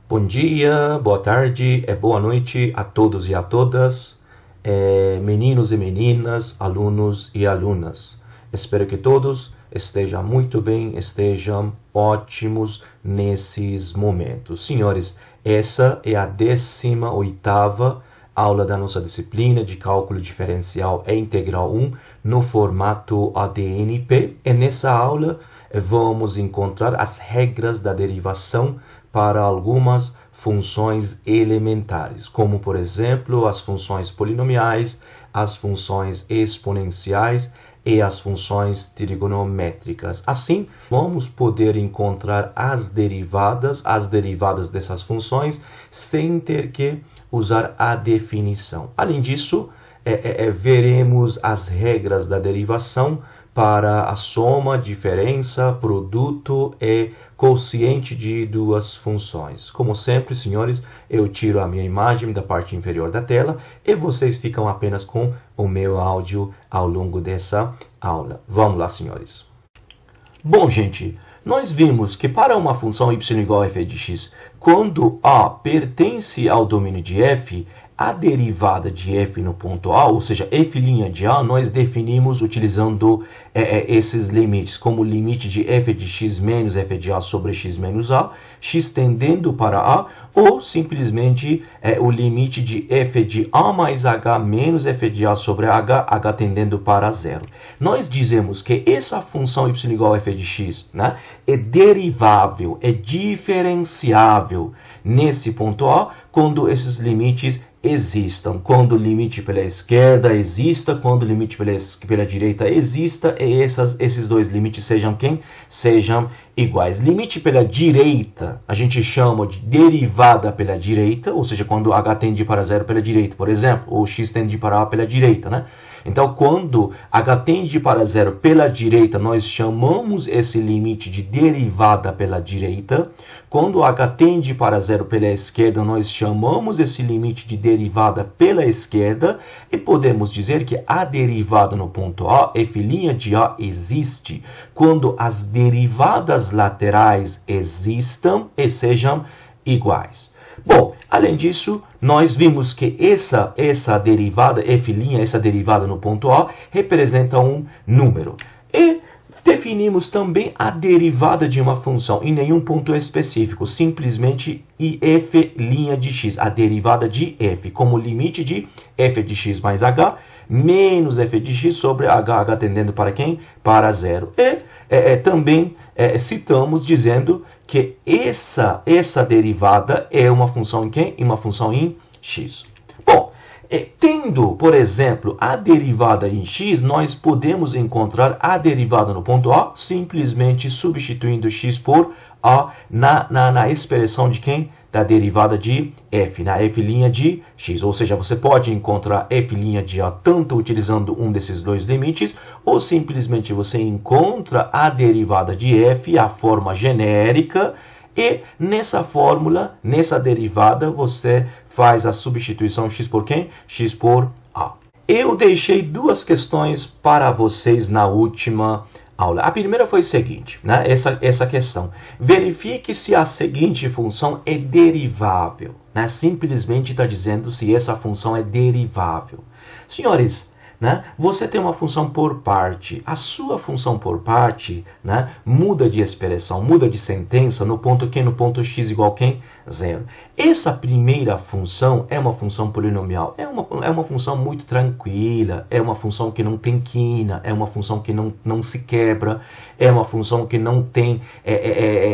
Bom dia, boa tarde, boa noite a todos e a todas, meninos e meninas, alunos e alunas. Espero que todos estejam muito bem, estejam ótimos nesses momentos. Senhores, essa é a 18ª aula da nossa disciplina de Cálculo Diferencial e Integral 1 no formato ADNP. E nessa aula vamos encontrar as regras da derivação para algumas funções elementares, como, por exemplo, as funções polinomiais, as funções exponenciais e as funções trigonométricas. Assim, vamos poder encontrar as derivadas dessas funções, sem ter que usar a definição. Além disso, veremos as regras da derivação para a soma, diferença, produto e quociente de duas funções. Como sempre, senhores, eu tiro a minha imagem da parte inferior da tela e vocês ficam apenas com o meu áudio ao longo dessa aula. Vamos lá, senhores. Bom, gente, nós vimos que para uma função y igual a f de x, quando A pertence ao domínio de f, a derivada de f no ponto A, ou seja, f' de A, nós definimos utilizando esses limites, como o limite de f de x menos f de A sobre x menos A, x tendendo para A, ou simplesmente o limite de f de A mais h menos f de A sobre h, h tendendo para zero. Nós dizemos que essa função y igual a f de x, né, é derivável, é diferenciável nesse ponto A, quando esses limites existam, quando o limite pela esquerda exista, quando o limite pela direita exista, e esses dois limites sejam sejam iguais. Limite pela direita a gente chama de derivada pela direita, ou seja, quando h tende para zero pela direita, por exemplo, ou x tende para a pela direita, né? Então, quando h tende para zero pela direita, nós chamamos esse limite de derivada pela direita. Quando h tende para zero pela esquerda, nós chamamos esse limite de derivada pela esquerda. E podemos dizer que a derivada no ponto A, f' de A, existe quando as derivadas laterais existam e sejam iguais. Bom, além disso, nós vimos que essa derivada, f', essa derivada no ponto A, representa um número. E definimos também a derivada de uma função em nenhum ponto específico, simplesmente f' de x, a derivada de f, como limite de f de x mais h, menos f de x sobre h tendendo para quem? Para zero. E também citamos dizendo que essa derivada é uma função em quem? Uma função em x. Bom, tendo, por exemplo, a derivada em x, nós podemos encontrar a derivada no ponto A simplesmente substituindo x por A na expressão de quem? Da derivada de f, na f' de x. Ou seja, você pode encontrar f' de A tanto utilizando um desses dois limites, ou simplesmente você encontra a derivada de f, a forma genérica, e nessa fórmula, nessa derivada, você faz a substituição x por quem? X por A. Eu deixei duas questões para vocês na última aula. A primeira foi a seguinte, né? Essa questão. Verifique se a seguinte função é derivável. Né? Simplesmente está dizendo se essa função é derivável. Senhores, né? Você tem uma função por parte. A sua função por parte, né, muda de expressão, muda de sentença no ponto Q, no ponto x igual a quem? Zero. Essa primeira função é uma função polinomial. É uma função muito tranquila. É uma função que não tem quina. É uma função que não se quebra. É uma função que não tem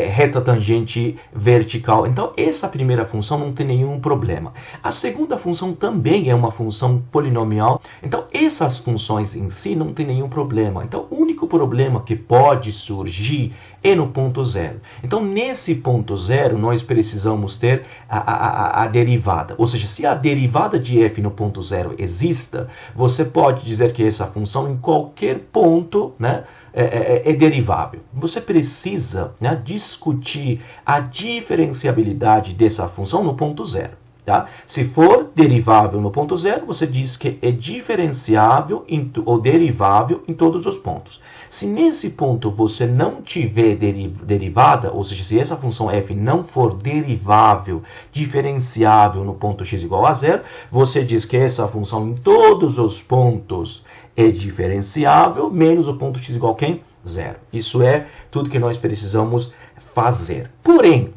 reta tangente vertical. Então, essa primeira função não tem nenhum problema. A segunda função também é uma função polinomial. Então, essas funções em si não tem nenhum problema. Então, o único problema que pode surgir é no ponto zero. Então, nesse ponto zero, nós precisamos ter a derivada. Ou seja, se a derivada de f no ponto zero exista, você pode dizer que essa função em qualquer ponto, né, é derivável. Você precisa, né, discutir a diferenciabilidade dessa função no ponto zero. Tá? Se for derivável no ponto zero, você diz que é diferenciável ou derivável em todos os pontos. Se nesse ponto você não tiver derivada, ou seja, se essa função f não for derivável, diferenciável no ponto x igual a zero, você diz que essa função em todos os pontos é diferenciável, menos o ponto x igual a quem? Zero. Isso é tudo que nós precisamos fazer. Porém,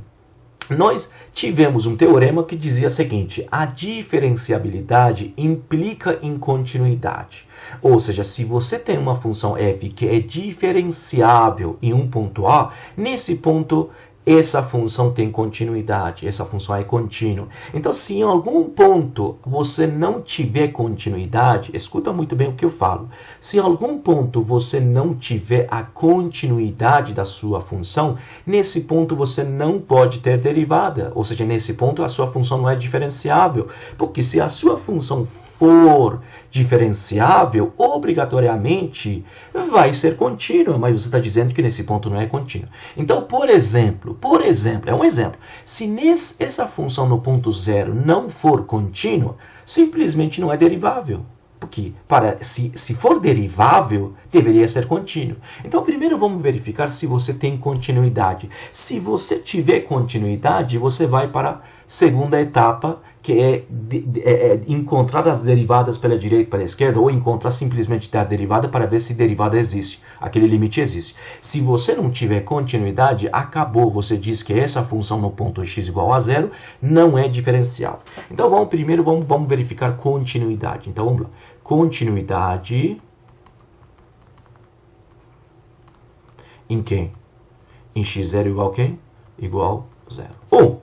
nós tivemos um teorema que dizia o seguinte: a diferenciabilidade implica em continuidade. Ou seja, se você tem uma função f que é diferenciável em um ponto A, nesse ponto essa função tem continuidade, essa função é contínua. Então, se em algum ponto você não tiver continuidade, escuta muito bem o que eu falo. Se em algum ponto você não tiver a continuidade da sua função, nesse ponto você não pode ter derivada. Ou seja, nesse ponto a sua função não é diferenciável. Porque se a sua função for diferenciável, obrigatoriamente vai ser contínua, mas você está dizendo que nesse ponto não é contínua. Então, por exemplo, é um exemplo. Se essa função no ponto zero não for contínua, simplesmente não é derivável. Porque se for derivável, deveria ser contínuo. Então, primeiro vamos verificar se você tem continuidade. Se você tiver continuidade, você vai para a segunda etapa, que é encontrar as derivadas pela direita e pela esquerda, ou encontrar simplesmente a derivada para ver se derivada existe. Aquele limite existe. Se você não tiver continuidade, acabou. Você diz que essa função no ponto x igual a zero não é diferencial. Então, primeiro vamos verificar continuidade. Então, vamos lá. Continuidade em quem? Em x0 igual a quem? Igual a 0.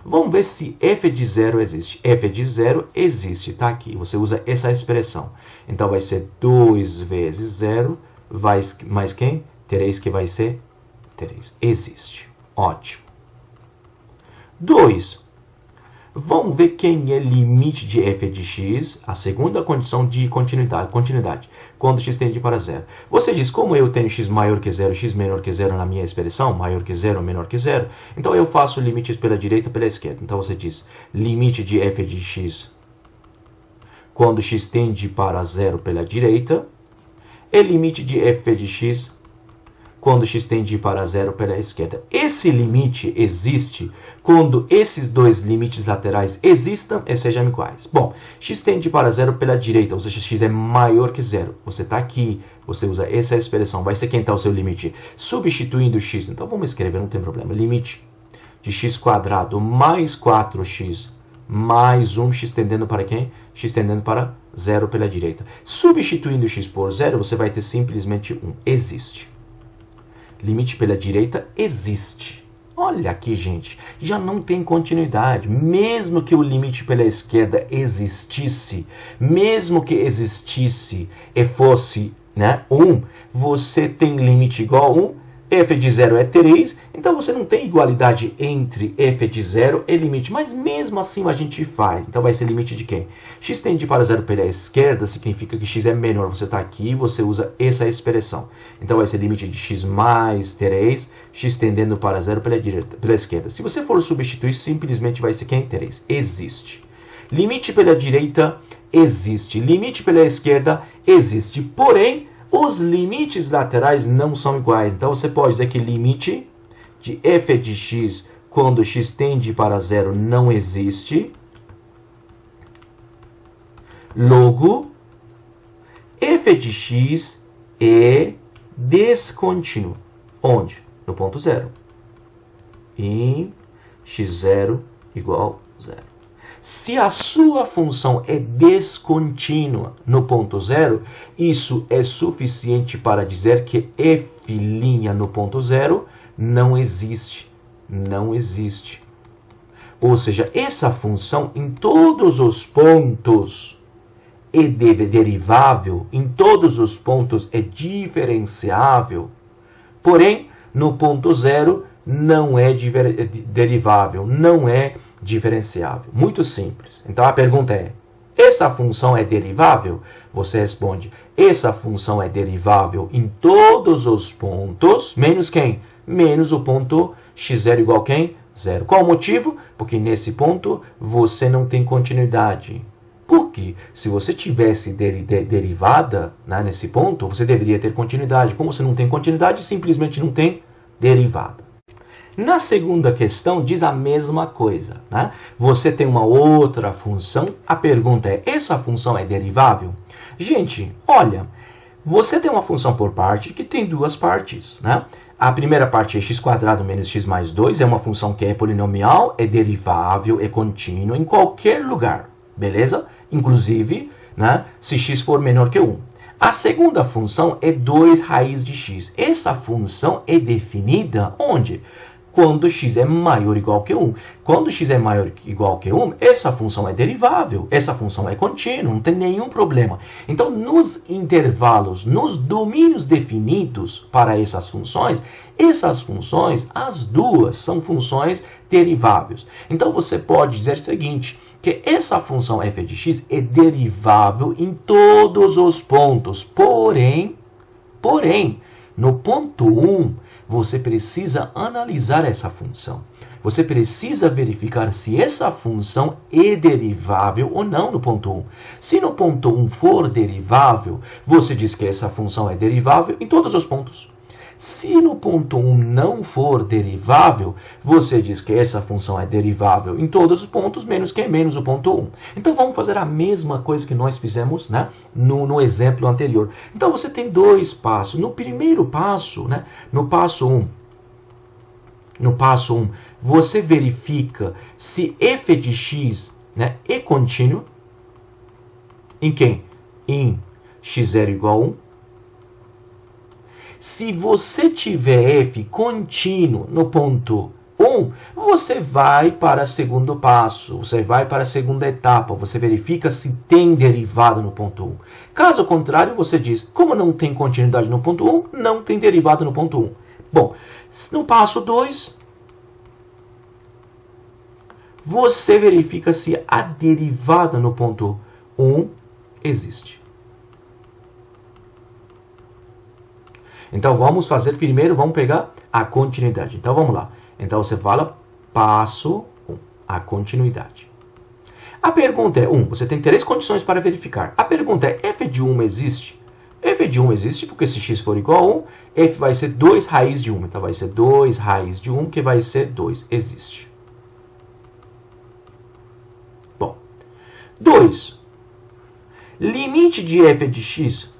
Vamos ver se f de 0 existe. f de 0 existe, está aqui. Você usa essa expressão. Então, vai ser 2 vezes 0, mais quem? 3, que vai ser 3. Existe. Ótimo. 2. Vamos ver quem é limite de f de x, a segunda condição de continuidade, quando x tende para zero. Você diz, como eu tenho x maior que zero, x menor que zero na minha expressão, maior que zero, menor que zero, então eu faço limites pela direita e pela esquerda. Então você diz, limite de f de x, quando x tende para zero pela direita, e limite de f de x, quando x tende para zero pela esquerda. Esse limite existe quando esses dois limites laterais existam e sejam iguais. Bom, x tende para zero pela direita, ou seja, x é maior que zero. Você está aqui, você usa essa expressão. Vai ser quem está o seu limite? Substituindo x. Então, vamos escrever, não tem problema. Limite de x quadrado mais 4x mais 1, x tendendo para quem? X tendendo para zero pela direita. Substituindo x por zero, você vai ter simplesmente 1. Existe. Limite pela direita existe. Olha aqui, gente, já não tem continuidade. Mesmo que o limite pela esquerda existisse, mesmo que existisse e fosse 1, você tem limite igual a 1, f de 0 é 3, então você não tem igualdade entre f de 0 e limite, mas mesmo assim a gente faz. Então vai ser limite de quem? X tende para 0 pela esquerda, significa que x é menor. Você está aqui, você usa essa expressão. Então vai ser limite de x mais 3, x tendendo para 0 pela esquerda. Se você for substituir, simplesmente vai ser quem? 3. Existe. Limite pela direita existe. Limite pela esquerda existe. Porém, os limites laterais não são iguais. Então, você pode dizer que limite de f de x quando x tende para zero não existe. Logo, f de x é descontínuo. Onde? No ponto zero. Em x0 igual a 0. Se a sua função é descontínua no ponto zero, isso é suficiente para dizer que f' no ponto zero não existe. Não existe. Ou seja, essa função em todos os pontos é derivável, em todos os pontos é diferenciável, porém, no ponto zero não é derivável, não é diferenciável. Muito simples. Então a pergunta é, essa função é derivável? Você responde, essa função é derivável em todos os pontos, menos quem? Menos o ponto x0 igual a quem? 0. Qual o motivo? Porque nesse ponto você não tem continuidade. Porque se você tivesse derivada, né, nesse ponto, você deveria ter continuidade. Como você não tem continuidade, simplesmente não tem derivada. Na segunda questão, diz a mesma coisa. Né? Você tem uma outra função. A pergunta é, essa função é derivável? Gente, olha, você tem uma função por parte que tem duas partes. Né? A primeira parte é x² menos x mais 2. É uma função que é polinomial, é derivável, é contínua em qualquer lugar. Beleza? Inclusive, né, se x for menor que 1. A segunda função é 2 raiz de x. Essa função é definida onde? Quando x é maior ou igual que 1. Quando x é maior ou igual que 1, essa função é derivável, essa função é contínua, não tem nenhum problema. Então, nos intervalos, nos domínios definidos para essas funções, as duas são funções deriváveis. Então, você pode dizer o seguinte, que essa função f de x é derivável em todos os pontos. Porém, no ponto 1, você precisa analisar essa função. Você precisa verificar se essa função é derivável ou não no ponto 1. Se no ponto 1 for derivável, você diz que essa função é derivável em todos os pontos. Se no ponto 1 não for derivável, você diz que essa função é derivável em todos os pontos, menos o ponto 1. Então, vamos fazer a mesma coisa que nós fizemos, né, no exemplo anterior. Então, você tem dois passos. No primeiro passo, né, no passo 1, você verifica se f de x, né, é contínuo. Em quem? Em x0 igual a 1. Se você tiver f contínuo no ponto 1, você vai para o segundo passo, você vai para a segunda etapa, você verifica se tem derivada no ponto 1. Caso contrário, você diz, como não tem continuidade no ponto 1, não tem derivada no ponto 1. Bom, no passo 2, você verifica se a derivada no ponto 1 existe. Então, vamos fazer primeiro, vamos pegar a continuidade. Então, vamos lá. Então, você fala passo 1, a continuidade. A pergunta é 1. Você tem três condições para verificar. A pergunta é, f de 1 existe? F de 1 existe porque se x for igual a 1, f vai ser 2 raiz de 1. Então, vai ser 2 raiz de 1, que vai ser 2. Existe. Bom. 2. Limite de f de x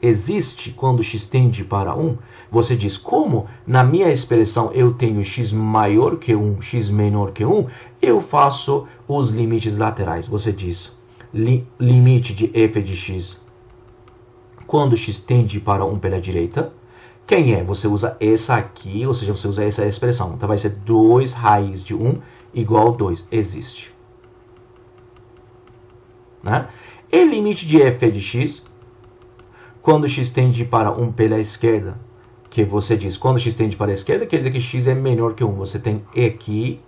existe quando x tende para 1, você diz, como na minha expressão eu tenho x maior que 1, x menor que 1, eu faço os limites laterais. Você diz, limite de f de x quando x tende para 1 pela direita. Quem é? Você usa essa aqui, ou seja, você usa essa expressão. Então vai ser 2 raiz de 1 igual a 2. Existe. Né? E limite de f de x quando x tende para 1 pela esquerda, que você diz, quando x tende para a esquerda, quer dizer que x é menor que 1. Você tem aqui,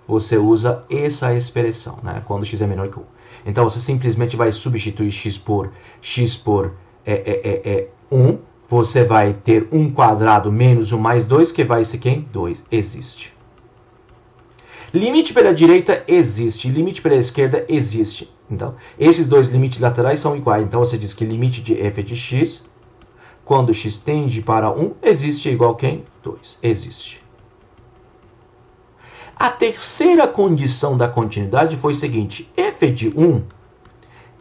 você usa essa expressão, né? Quando x é menor que 1. Então, você simplesmente vai substituir x por 1. Você vai ter 1² menos 1 mais 2, que vai ser quem? 2. Existe. Limite pela direita existe, limite pela esquerda existe. Então, esses dois limites laterais são iguais. Então, você diz que limite de f de x, quando x tende para 1, existe igual a quem? 2. Existe. A terceira condição da continuidade foi o seguinte. F de 1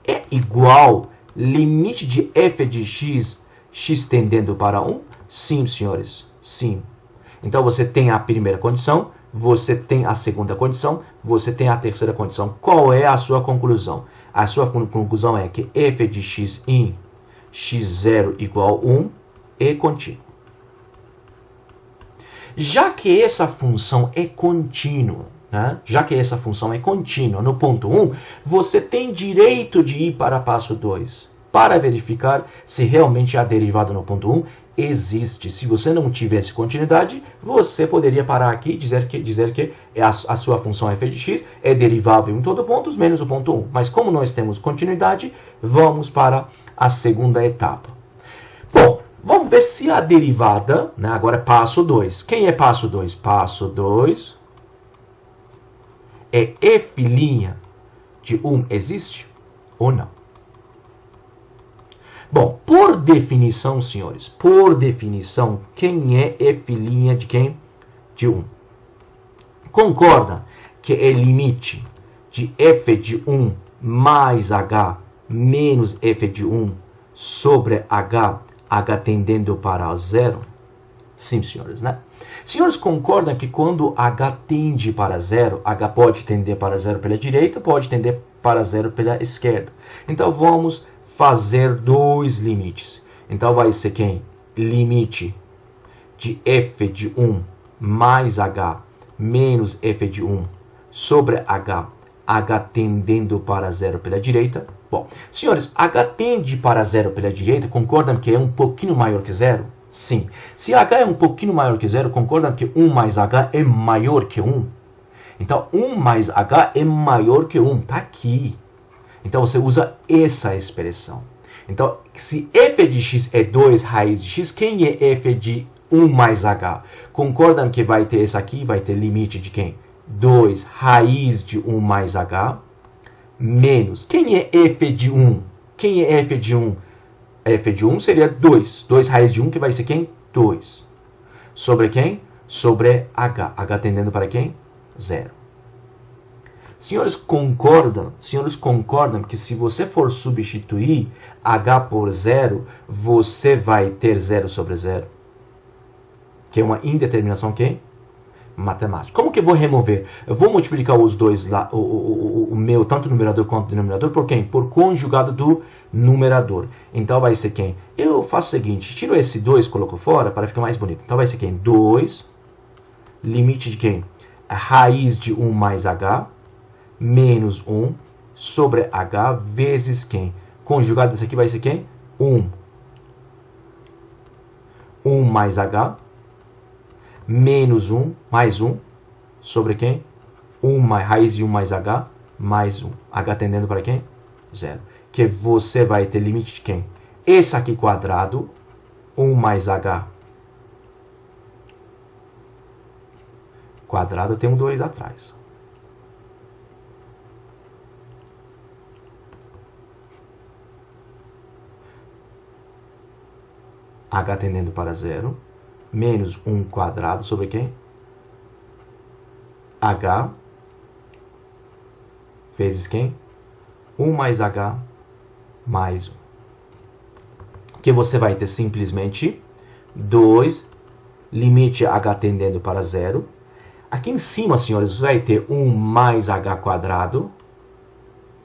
é igual limite de f de x, x tendendo para 1? Sim, senhores. Sim. Então, você tem a primeira condição. Você tem a segunda condição, você tem a terceira condição. Qual é a sua conclusão? A sua conclusão é que f de x em x0 igual a 1 é contínuo. Já que essa função é contínua, né? No ponto 1, você tem direito de ir para passo 2 para verificar se realmente a derivada no ponto 1 existe. Se você não tivesse continuidade, você poderia parar aqui e dizer que a sua função f de x é derivável em todos os pontos, menos o ponto 1. Mas como nós temos continuidade, vamos para a segunda etapa. Bom, vamos ver se a derivada, né, agora é passo 2. Quem é passo 2? Passo 2, é f' de 1 existe ou não? Bom, por definição, senhores, por definição, quem é f' de quem? De 1. Concorda que é limite de f de 1 mais h menos f de 1 sobre h, h tendendo para 0? Sim, senhores, né? Senhores, concordam que quando h tende para 0, h pode tender para 0 pela direita, pode tender para 0 pela esquerda. Então, vamos fazer dois limites. Então, vai ser quem? Limite de f de 1 mais h menos f de 1 sobre h, h tendendo para 0 pela direita. Bom, senhores, h tende para 0 pela direita, concordam que é um pouquinho maior que 0? Sim. Se h é um pouquinho maior que 0, concordam que 1 mais h é maior que 1? Então, 1 mais h é maior que 1. Está aqui. Então, você usa essa expressão. Então, se f de x é 2 raiz de x, quem é f de 1 mais h? Concordam que vai ter esse aqui, vai ter limite de quem? 2 raiz de 1 mais h, menos. Quem é f de 1? Quem é f de 1? F de 1 seria 2. 2 raiz de 1, que vai ser quem? 2. Sobre quem? Sobre h. h tendendo para quem? 0. Senhores concordam que se você for substituir h por 0, você vai ter 0 sobre 0? Que é uma indeterminação quem? Matemática. Como que eu vou remover? Eu vou multiplicar os dois lá, o meu, tanto o numerador quanto o denominador, por quem? Por conjugado do numerador. Então vai ser quem? Eu faço o seguinte, tiro esse 2 e coloco fora para ficar mais bonito. Então vai ser quem? 2, limite de quem? A raiz de 1 mais h, menos 1, sobre h, vezes quem? Conjugado desse aqui vai ser quem? 1. 1 mais h, menos 1, mais 1, sobre quem? 1 mais, raiz de 1 mais h, mais 1. h tendendo para quem? 0. Que você vai ter limite de quem? Esse aqui quadrado, 1 mais h quadrado, tem um 2 atrás. H tendendo para 0. Menos 1 quadrado sobre quem? H vezes quem? 1 mais H mais 1. Que você vai ter simplesmente 2, limite H tendendo para 0. Aqui em cima, senhores, você vai ter 1 mais H quadrado,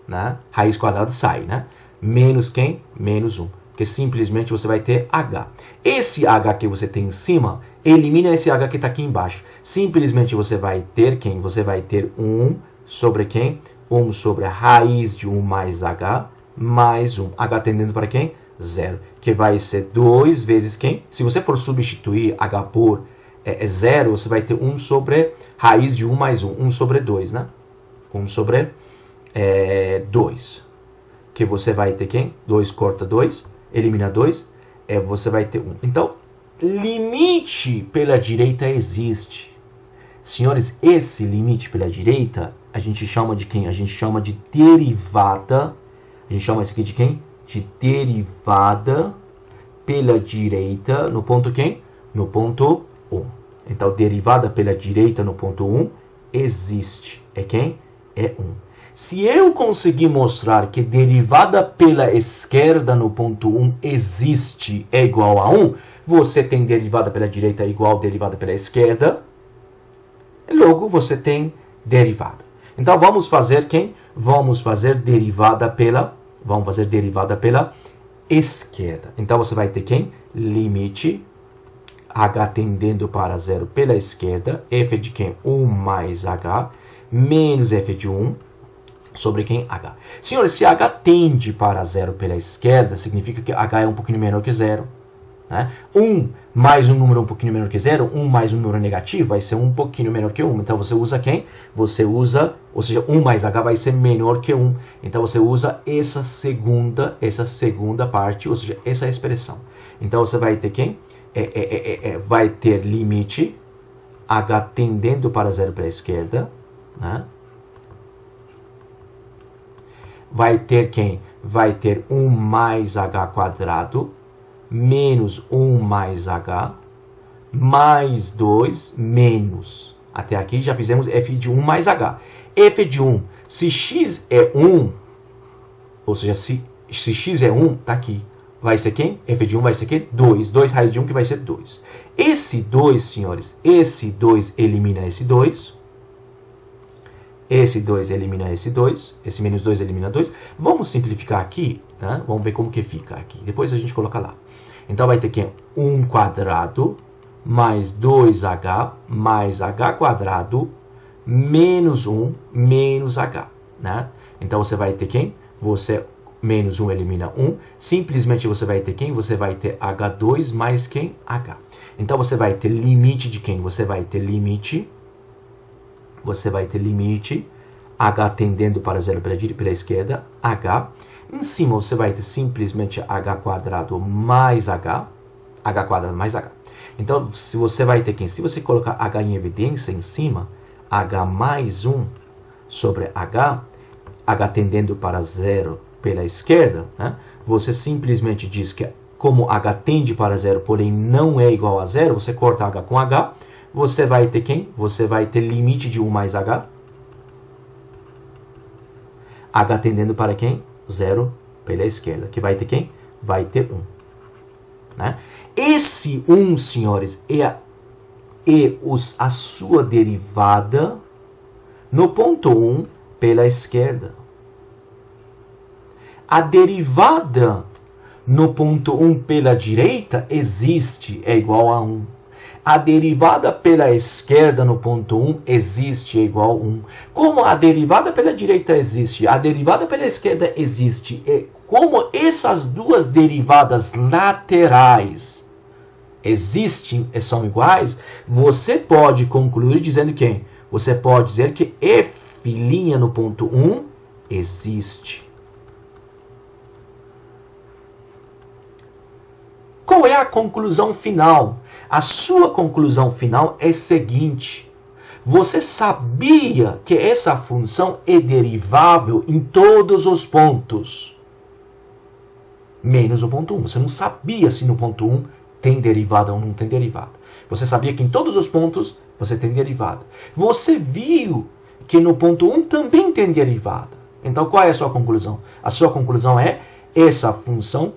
né? Raiz quadrada sai, né? Menos quem? Menos 1. Porque simplesmente você vai ter h. Esse h que você tem em cima, elimina esse h que está aqui embaixo. Simplesmente você vai ter quem? Você vai ter 1 sobre quem? 1 sobre a raiz de 1 mais h, mais 1. h tendendo para quem? 0. Que vai ser 2 vezes quem? Se você for substituir h por 0, você vai ter 1 sobre raiz de 1 mais 1. 1 sobre 2, né? 1 sobre 2. Que você vai ter quem? 2 corta 2. Elimina 2, você vai ter 1. Então, limite pela direita existe. Senhores, esse limite pela direita, a gente chama de quem? A gente chama de derivada. A gente chama isso aqui de quem? De derivada pela direita no ponto quem? No ponto 1. Então, derivada pela direita no ponto 1 existe. É quem? É 1. Se eu conseguir mostrar que derivada pela esquerda no ponto 1 existe é igual a 1, você tem derivada pela direita igual a derivada pela esquerda, logo você tem derivada. Então vamos fazer quem? Vamos fazer derivada pela esquerda. Então você vai ter quem? Limite h tendendo para 0 pela esquerda, f de quem? 1 mais h, menos f de 1, sobre quem? H. Senhores, se H tende para 0 pela esquerda, significa que H é um pouquinho menor que 0. Né? 1 mais um número um pouquinho menor que 0, 1 mais um número negativo vai ser um pouquinho menor que 1. Então você usa quem? Você usa, ou seja, 1 mais H vai ser menor que 1. Então você usa essa segunda parte, ou seja, essa expressão. Então você vai ter quem? Vai ter limite H tendendo para 0 pela esquerda, né? vai ter quem? Vai ter 1 mais h quadrado, menos 1 mais h, mais 2, menos. Até aqui já fizemos f de 1 mais h. f de 1, se x é 1, ou seja, se x é 1, tá aqui. Vai ser quem? f de 1 vai ser quem? 2. 2 raiz de 1 que vai ser 2. Esse 2, senhores, esse 2 elimina esse 2. Esse 2 elimina esse 2. Esse menos 2 elimina 2. Vamos simplificar aqui, né? Vamos ver como que fica aqui. Depois a gente coloca lá. Então vai ter quem? 1 quadrado mais 2h mais h quadrado menos 1 menos h, né? Então você vai ter quem? Menos 1 elimina 1. Simplesmente você vai ter quem? Você vai ter h2 mais quem? h. Então você vai ter limite de quem? Você vai ter limite h tendendo para 0 pela esquerda, h. Em cima você vai ter simplesmente h quadrado mais h quadrado mais h. Então se você vai ter quem? Se você colocar h em evidência em cima, h mais 1 sobre h tendendo para 0 pela esquerda, né? Você simplesmente diz que como h tende para 0, porém não é igual a 0, você corta h com h, você vai ter quem? Você vai ter limite de 1 mais h. H tendendo para quem? 0 pela esquerda. Que vai ter quem? Vai ter 1. Né? Esse 1, senhores, é a sua derivada no ponto 1 pela esquerda. A derivada no ponto 1 pela direita existe, é igual a 1. A derivada pela esquerda no ponto 1 existe, é igual a 1. Como a derivada pela direita existe, a derivada pela esquerda existe, como essas duas derivadas laterais existem e são iguais, você pode concluir dizendo que você pode dizer que f' no ponto 1 existe. Qual é a conclusão final? A sua conclusão final é a seguinte: você sabia que essa função é derivável em todos os pontos, menos o ponto 1. Você não sabia se no ponto 1 tem derivada ou não tem derivada. Você sabia que em todos os pontos você tem derivada. Você viu que no ponto 1 também tem derivada. Então qual é a sua conclusão? A sua conclusão é: essa função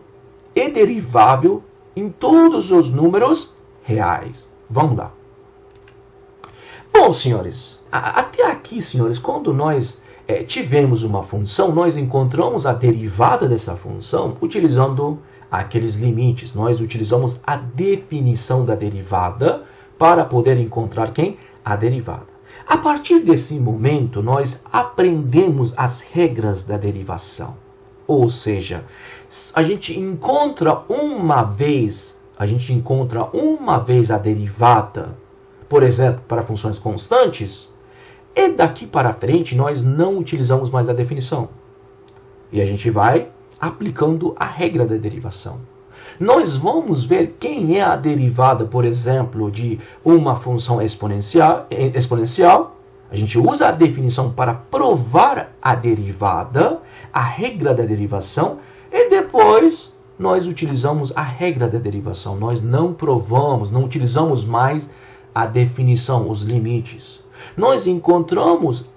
é derivável em todos os números reais. Vamos lá. Bom, senhores, até aqui, senhores, quando nós tivemos uma função, nós encontramos a derivada dessa função utilizando aqueles limites. Nós utilizamos a definição da derivada para poder encontrar quem? A derivada. A partir desse momento, nós aprendemos as regras da derivação. Ou seja, a gente encontra uma vez a derivada, por exemplo, para funções constantes, e daqui para frente nós não utilizamos mais a definição. E a gente vai aplicando a regra da derivação. Nós vamos ver quem é a derivada, por exemplo, de uma função exponencial. A gente usa a definição para provar a derivada, a regra da derivação, e depois nós utilizamos a regra da derivação. Nós não provamos, não utilizamos mais a definição, os limites. Nós encontramos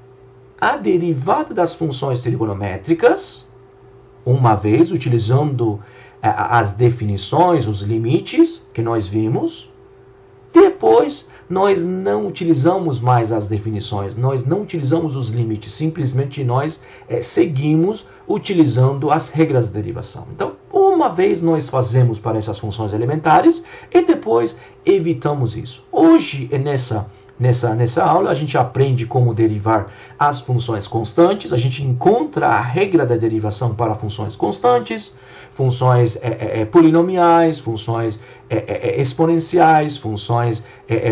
a derivada das funções trigonométricas, uma vez utilizando as definições, os limites que nós vimos. Depois, nós não utilizamos mais as definições, nós não utilizamos os limites, simplesmente nós seguimos utilizando as regras de derivação. Então, uma vez nós fazemos para essas funções elementares e depois evitamos isso. Hoje, nessa aula, a gente aprende como derivar as funções constantes, a gente encontra a regra da derivação para funções constantes, funções polinomiais, funções exponenciais, funções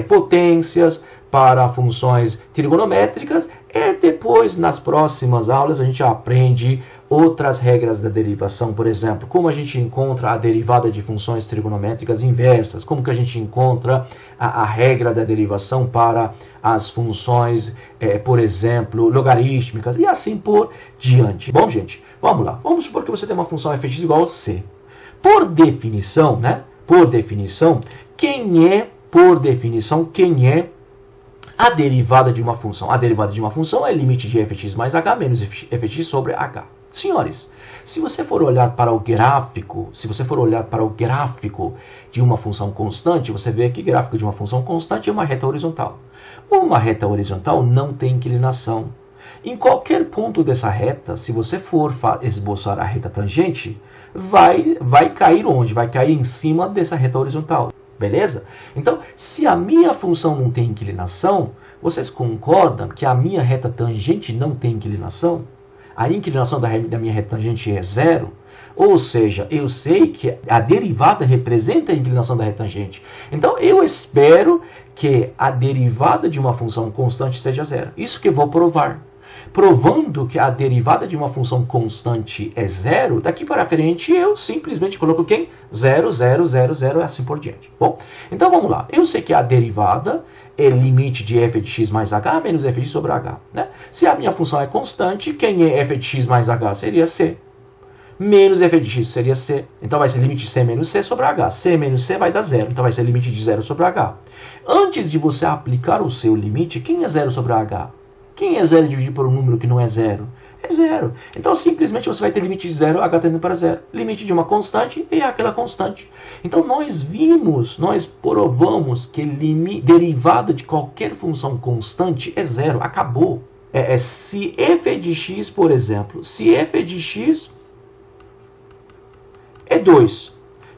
potências, para funções trigonométricas E depois, nas próximas aulas, a gente aprende outras regras da derivação, por exemplo, como a gente encontra a derivada de funções trigonométricas inversas, como que a gente encontra a regra da derivação para as funções, por exemplo, logarítmicas e assim por diante. Bom, gente, vamos lá. Vamos supor que você tem uma função f(x) igual a c. Por definição, né? Por definição, quem é a derivada de uma função? A derivada de uma função é limite de f(x) mais h menos f(x) sobre h. Senhores, se você for olhar para o gráfico, de uma função constante, você vê que o gráfico de uma função constante é uma reta horizontal. Uma reta horizontal não tem inclinação. Em qualquer ponto dessa reta, se você for esboçar a reta tangente, vai cair onde? Vai cair em cima dessa reta horizontal. Beleza? Então, se a minha função não tem inclinação, vocês concordam que a minha reta tangente não tem inclinação? A inclinação da minha reta tangente é zero? Ou seja, eu sei que a derivada representa a inclinação da reta tangente. Então, eu espero que a derivada de uma função constante seja zero. Isso que eu vou provar. Provando que a derivada de uma função constante é zero, daqui para frente eu simplesmente coloco quem? 0, 0, 0, 0 e assim por diante. Bom, então vamos lá. Eu sei que a derivada é limite de f de x mais h menos f de x sobre h. Né? Se a minha função é constante, quem é f de x mais h seria c. Menos f de x seria c. Então vai ser limite de c menos c sobre h. C menos c vai dar zero. Então vai ser limite de 0 sobre h. Antes de você aplicar o seu limite, quem é 0 sobre h? Quem é 0 dividido por um número que não é zero? É zero. Então, simplesmente, você vai ter limite de 0, h tendendo para zero. Limite de uma constante e aquela constante. Então, nós provamos que derivada de qualquer função constante é zero. Acabou. Se f de x, por exemplo, se f de x é 2,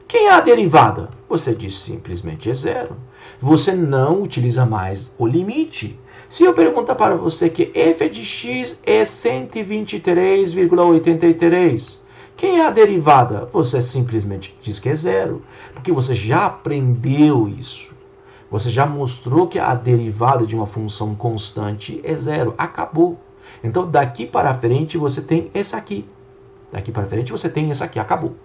quem é a derivada? Você diz simplesmente é zero. Você não utiliza mais o limite. Se eu perguntar para você que f de x é 123,83, quem é a derivada? Você simplesmente diz que é zero, porque você já aprendeu isso. Você já mostrou que a derivada de uma função constante é zero. Acabou. Então, daqui para frente, você tem esse aqui. Daqui para frente, você tem esse aqui. Acabou.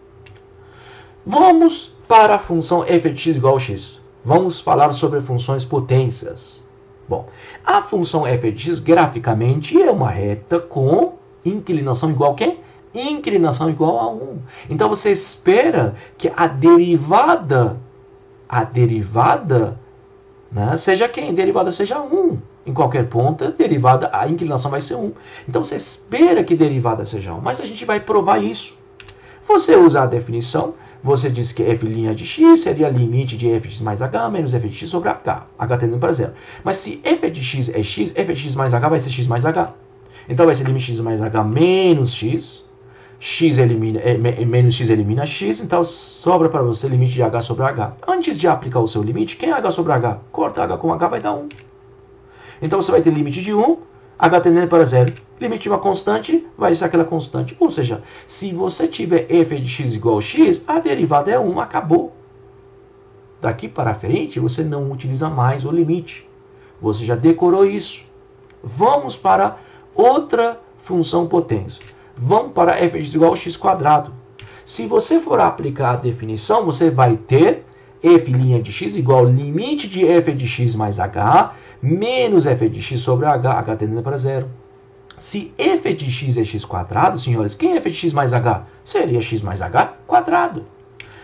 Vamos para a função f de x igual a x. Vamos falar sobre funções potências. Bom, a função f de x graficamente é uma reta com inclinação igual a quem? Inclinação igual a 1. Então você espera que a derivada, né, seja quem? Derivada seja 1. Em qualquer ponto, a inclinação vai ser 1. Então você espera que derivada seja 1. Mas a gente vai provar isso. Você usa a definição. Você diz que f' de x seria limite de f de x mais h menos f de x sobre h. H tendendo para zero. Mas se f de x é x, f de x mais h vai ser x mais h. Então vai ser limite de x mais h menos x. Menos x elimina x. Então sobra para você limite de h sobre h. Antes de aplicar o seu limite, quem é h sobre h? Corta h com h vai dar 1. Então você vai ter limite de 1. H tendendo para zero. Limite de uma constante vai ser aquela constante. Ou seja, se você tiver f de x igual a x, a derivada é 1. Acabou. Daqui para frente, você não utiliza mais o limite. Você já decorou isso. Vamos para outra função potência. Vamos para f de x igual a x quadrado. Se você for aplicar a definição, você vai ter f' de x igual ao limite de f de x mais h menos f de x sobre h, h tendendo para zero. Se f de x é x quadrado, senhores, quem é f de x mais h? Seria x mais h quadrado.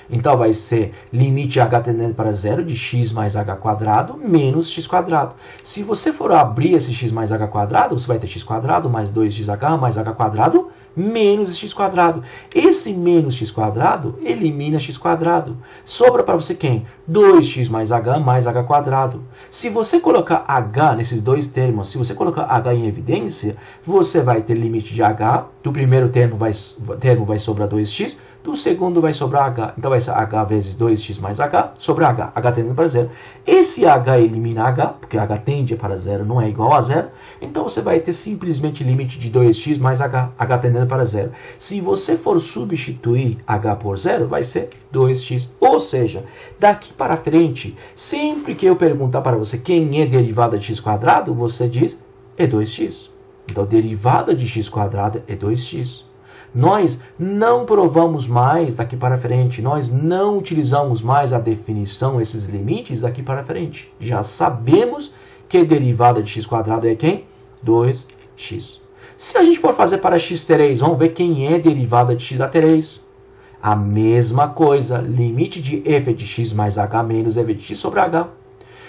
Então vai ser limite h tendendo para zero de x mais h quadrado menos x quadrado. Se você for abrir esse x mais h quadrado, você vai ter x quadrado mais 2xh mais h quadrado menos x quadrado. Esse menos x quadrado elimina x quadrado. Sobra para você quem? 2x mais h quadrado. Se você colocar h nesses dois termos, se você colocar h em evidência, você vai ter limite de h. Do primeiro termo vai sobrar 2x. Do segundo vai sobrar h. Então vai ser h vezes 2x mais h sobre h. H tendendo para zero. Esse h elimina h, porque h tende para zero, não é igual a zero. Então você vai ter simplesmente limite de 2x mais h. H tendendo para zero. Se você for substituir h por zero, vai ser 2x. Ou seja, daqui para frente, sempre que eu perguntar para você quem é derivada de x quadrado, você diz é 2x. Então, derivada de x quadrado é 2x. Nós não provamos mais daqui para frente. Nós não utilizamos mais a definição, esses limites daqui para frente. Já sabemos que a derivada de x quadrado é quem? 2x. Se a gente for fazer para x3, vamos ver quem é derivada de x a 3. A mesma coisa, limite de f de x mais h menos f de x sobre h.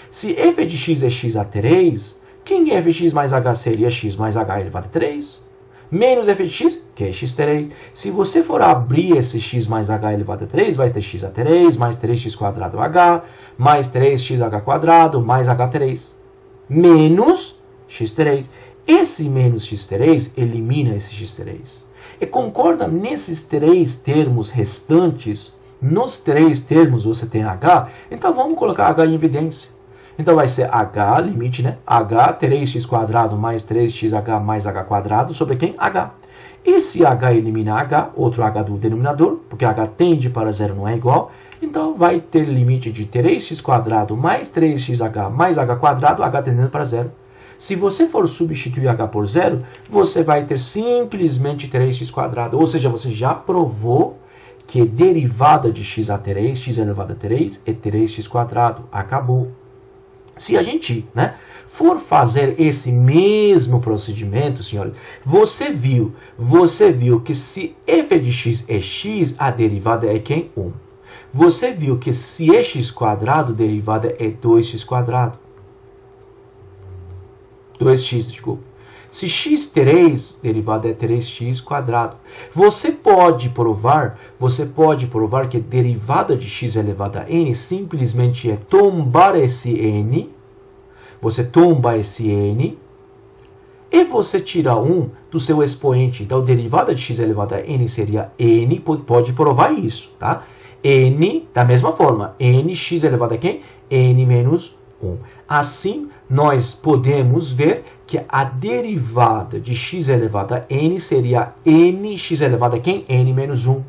Se f de x é x a 3, quem é f de x mais h seria x mais h elevado a 3. Menos f de x, que é x3. Se você for abrir esse x mais h elevado a 3, vai ter x a 3, mais 3x quadrado h, mais 3xh quadrado, mais h3. Menos x3. Esse menos x3 elimina esse x3. E concorda nesses três termos restantes? Nos três termos você tem h, então vamos colocar h em evidência. Então vai ser h, limite, né? h, 3x quadrado mais 3xh mais h quadrado sobre quem? H. Esse h elimina h, outro h do denominador, porque h tende para zero, não é igual. Então vai ter limite de 3x quadrado mais 3xh mais h quadrado, h tendendo para zero. Se você for substituir h por zero, você vai ter simplesmente 3x quadrado. Ou seja, você já provou que derivada de x a 3, x elevado a 3, é 3x quadrado. Acabou. Se a gente, né, for fazer esse mesmo procedimento, senhores, você viu que se f de x é x, a derivada é quem? 1. Você viu que se é x quadrado, a derivada é 2x quadrado. 2x, desculpa. Se x3, derivada é 3x quadrado. Você pode provar que a derivada de x elevado a n simplesmente é tombar esse n. Você tomba esse n e você tira 1 do seu expoente. Então, a derivada de x elevado a n seria n, pode provar isso, tá? N, da mesma forma, nx elevado a quem? N menos 1. Assim, nós podemos ver que a derivada de x elevado a n seria nx elevado a quem? N menos 1.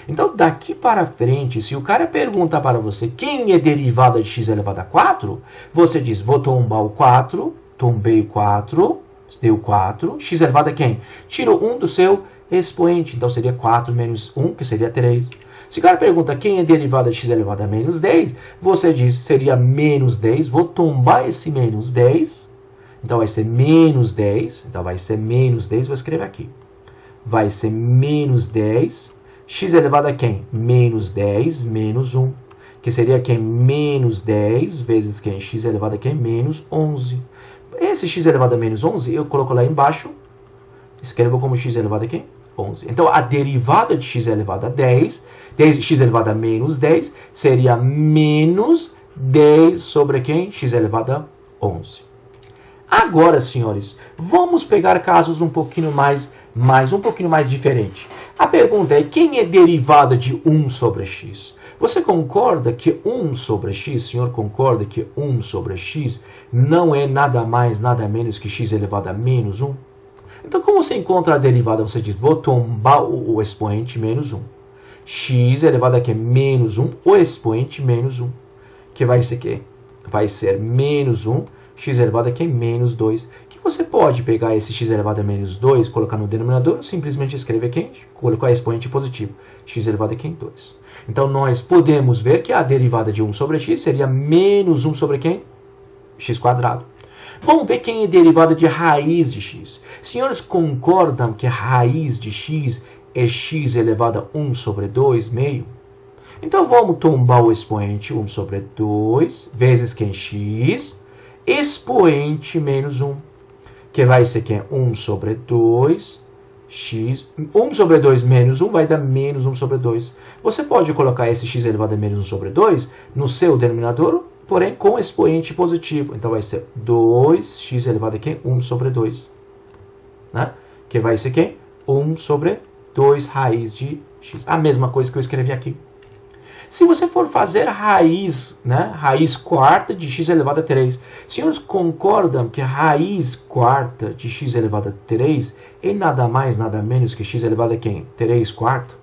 Então, daqui para frente, se o cara perguntar para você quem é derivada de x elevado a 4, você diz, vou tombar o 4, tombei o 4, deu 4, x elevado a quem? Tirou 1 do seu expoente, então seria 4 menos 1, que seria 3. Se o cara pergunta quem é derivada de x elevado a menos 10, você diz, seria menos 10, vou tombar esse menos 10, então vai ser menos 10, então vai ser menos 10, vou escrever aqui. Vai ser menos 10, x elevado a quem? Menos 10 menos 1, que seria quem? Menos 10 vezes quem? X elevado a quem? Menos 11. Esse x elevado a menos 11, eu coloco lá embaixo, escrevo como x elevado a quem? 11. Então, a derivada de x elevado a 10, x elevado a menos 10, seria menos 10 sobre quem? X elevado a 11. Agora, senhores, vamos pegar casos um pouquinho mais diferente. A pergunta é, quem é derivada de 1 sobre x? Você concorda que 1 sobre x, senhor concorda que 1 sobre x não é nada mais, nada menos que x elevado a menos 1? Então, como você encontra a derivada? Você diz, vou tombar o expoente menos 1. X elevado a que? Menos 1, o expoente menos 1. Que vai ser que? Vai ser menos 1, x elevado a que? Menos 2. Que você pode pegar esse x elevado a menos 2, colocar no denominador, simplesmente escrever quem? Colocar expoente positivo. X elevado a quem? 2. Então, nós podemos ver que a derivada de 1 sobre x seria menos 1 sobre quem? X quadrado. Vamos ver quem é derivada de raiz de x. Senhores, concordam que a raiz de x é x elevado a 1 sobre 2 meio? Então, vamos tombar o expoente 1 sobre 2 vezes quem? X, expoente menos 1, que vai ser quem? 1 sobre 2, x, 1 sobre 2 menos 1 vai dar menos 1 sobre 2. Você pode colocar esse x elevado a menos 1 sobre 2 no seu denominador, porém com expoente positivo. Então, vai ser 2x elevado a quem? 1 sobre 2. Né? Que vai ser quem? 1 sobre 2 raiz de x. A mesma coisa que eu escrevi aqui. Se você for fazer raiz, né? Raiz quarta de x elevado a 3. Senhores, concordam que a raiz quarta de x elevado a 3 é nada mais, nada menos que x elevado a quem? 3 quarto.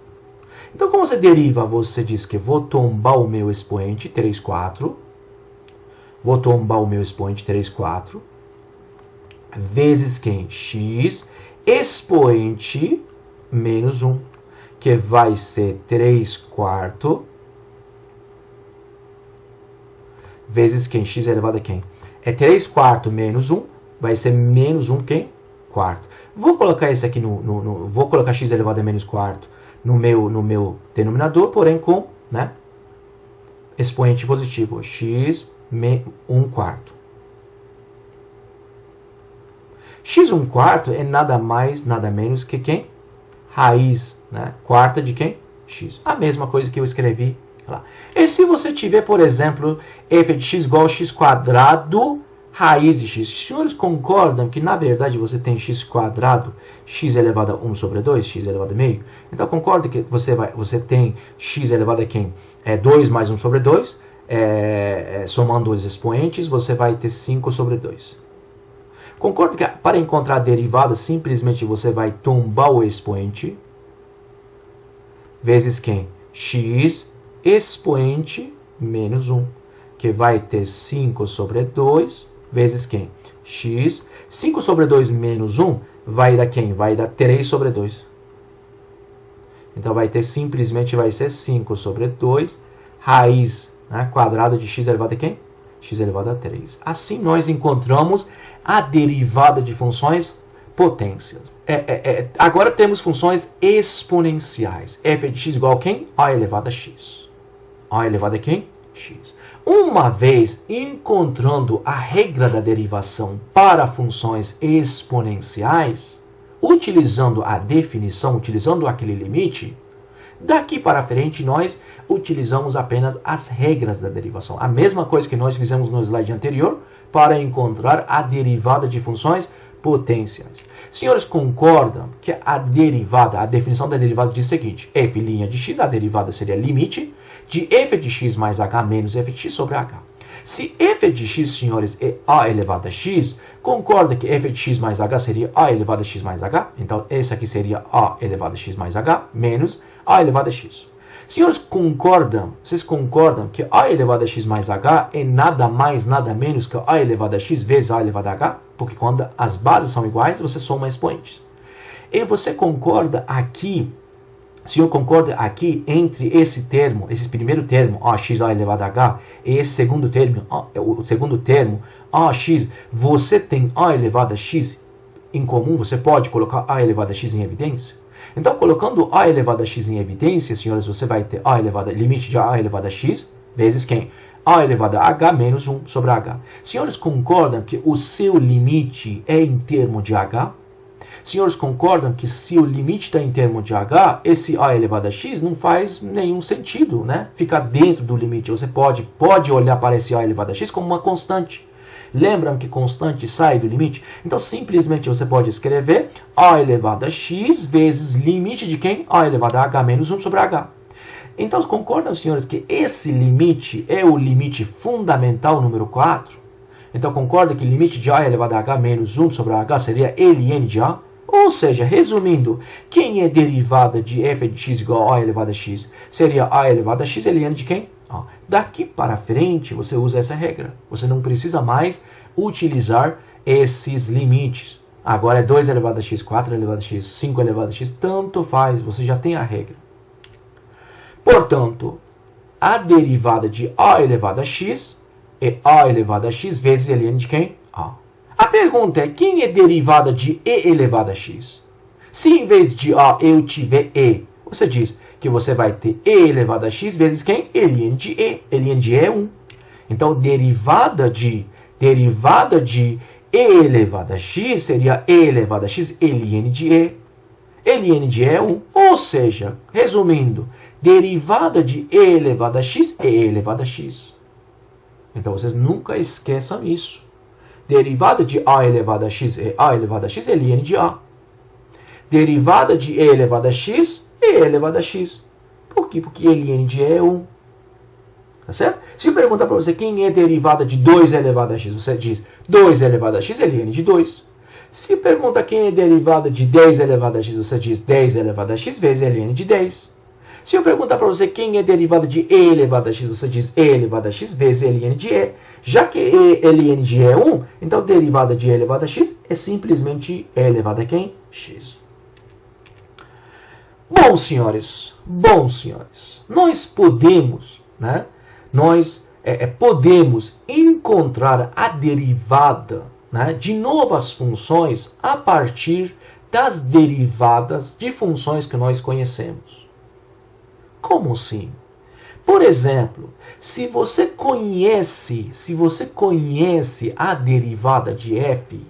Então, como você deriva? Você diz que vou tombar o meu expoente 3, 4. Vou tombar o meu expoente 3, 4. vezes quem? X expoente menos 1, que vai ser 3/4 vezes quem? X elevado a quem? É 3/4 menos 1, vai ser menos 1 quem? Quarto. Vou colocar esse aqui vou colocar x elevado a menos quarto no meu denominador, porém com, né, expoente positivo, x 1/4. X 1/4 é nada mais, nada menos que quem? Raiz, né, quarta de quem? X. A mesma coisa que eu escrevi lá. E se você tiver, por exemplo, f de x igual a x² raiz de x. Os senhores concordam que, na verdade, você tem x², x elevado a 1 sobre 2, x elevado a meio? Então, concorda que você tem x elevado a quem? 2 mais 1 sobre 2, somando os expoentes, você vai ter 5 sobre 2. Concorda que, para encontrar a derivada, simplesmente você vai tombar o expoente, vezes quem? X expoente menos 1, que vai ter 5 sobre 2, vezes quem? X. 5 sobre 2 menos 1 vai dar quem? Vai dar 3 sobre 2. Então simplesmente vai ser 5 sobre 2, raiz, né, quadrada de x elevado a quem? X elevado a 3. Assim nós encontramos a derivada de funções potências. Agora temos funções exponenciais. F de x igual a quem? A elevado a x. A elevado a quem? X. Uma vez encontrando a regra da derivação para funções exponenciais, utilizando a definição, utilizando aquele limite, daqui para frente nós utilizamos apenas as regras da derivação. A mesma coisa que nós fizemos no slide anterior para encontrar a derivada de funções potências. Senhores, concordam que a definição da derivada diz o seguinte: f' de x, a derivada seria limite de f de x mais h menos f de x sobre h. Se f de x, senhores, é a elevado a x, concorda que f de x mais h seria a elevado a x mais h? Então, esse aqui seria a elevado a x mais h menos a elevado a x. Senhores, vocês concordam que a elevado a x mais h é nada mais, nada menos que a elevado a x vezes a elevado a h? Porque quando as bases são iguais, você soma expoentes. E você concorda aqui, o senhor concorda aqui entre esse termo, esse primeiro termo, ax elevado a h, e esse segundo termo, o segundo termo, ax, você tem a elevado a x em comum, você pode colocar a elevado a x em evidência? Então, colocando a elevado a x em evidência, senhores, você vai ter limite de a elevado a x vezes quem? A elevado a h menos 1 sobre h. Senhores, concordam que o seu limite é em termo de h? Senhores, concordam que se o limite está em termo de h, esse a elevado a x não faz nenhum sentido, né? Fica dentro do limite. Você pode olhar para esse a elevado a x como uma constante. Lembram que constante sai do limite? Então, simplesmente você pode escrever a elevado a x vezes limite de quem? A elevado a h menos 1 sobre h. Então, concordam, senhores, que esse limite é o limite fundamental número 4? Então, concorda que o limite de a elevado a h menos 1 sobre h seria ln de a? Ou seja, resumindo, quem é derivada de f de x igual a a elevado a x? Seria a elevado a x ln de quem? Daqui para frente, você usa essa regra. Você não precisa mais utilizar esses limites. Agora é 2 elevado a x, 4 elevado a x, 5 elevado a x, tanto faz, você já tem a regra. Portanto, a derivada de a elevado a x é a elevado a x vezes ln de quem? A. A pergunta é, quem é derivada de e elevado a x? Se em vez de a eu tiver e, você diz que você vai ter e elevado a x vezes quem? Ln de e. Ln de e é 1. Então, derivada de e elevado a x seria e elevado a x ln de e. Ln de e é 1. Ou seja, resumindo, derivada de e elevado a x é e elevado a x. Então, vocês nunca esqueçam isso. Derivada de a elevado a x é a elevado a x ln de a. Derivada de e elevado a x é e elevado a x. Por quê? Porque ln de e é 1. Tá certo? Se eu perguntar para você quem é derivada de 2 elevado a x, você diz 2 elevado a x é ln de 2. Se pergunta quem é derivada de 10 elevado a x, você diz 10 elevado a x vezes ln de 10. Se eu perguntar para você quem é derivada de e elevado a x, você diz e elevado a x vezes ln de e. Já que e ln de e é 1, então derivada de e elevado a x é simplesmente e elevado a quem? X. Bom, senhores, nós podemos, né? Podemos encontrar a derivada, né, de novas funções a partir das derivadas de funções que nós conhecemos. Como assim? Por exemplo, se você conhece a derivada de f,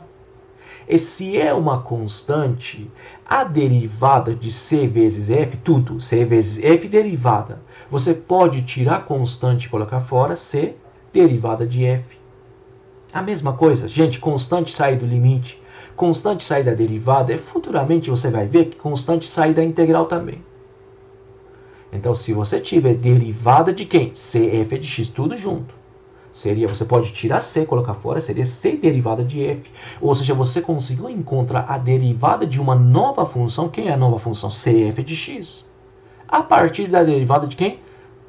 e se é uma constante, a derivada de c vezes f, tudo, c vezes f derivada, você pode tirar a constante e colocar fora c derivada de f. A mesma coisa, gente, constante sai do limite, constante sai da derivada, e futuramente você vai ver que constante sai da integral também. Então, se você tiver derivada de quem? Cf de x, tudo junto. Você pode tirar c, colocar fora, seria c derivada de f. Ou seja, você conseguiu encontrar a derivada de uma nova função. Quem é a nova função? Cf de x. A partir da derivada de quem?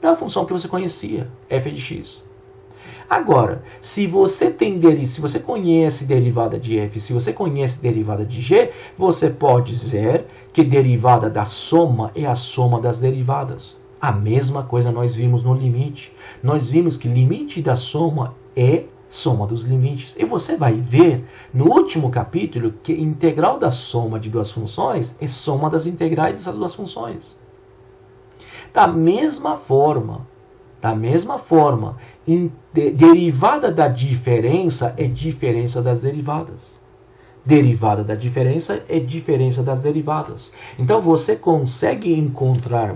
Da função que você conhecia, f de x. Agora, se você conhece derivada de f, se você conhece derivada de g, você pode dizer que derivada da soma é a soma das derivadas. A mesma coisa nós vimos no limite. Nós vimos que limite da soma é soma dos limites. E você vai ver no último capítulo que integral da soma de duas funções é soma das integrais dessas duas funções. Da mesma forma, derivada da diferença é diferença das derivadas. Derivada da diferença é diferença das derivadas. Então você consegue encontrar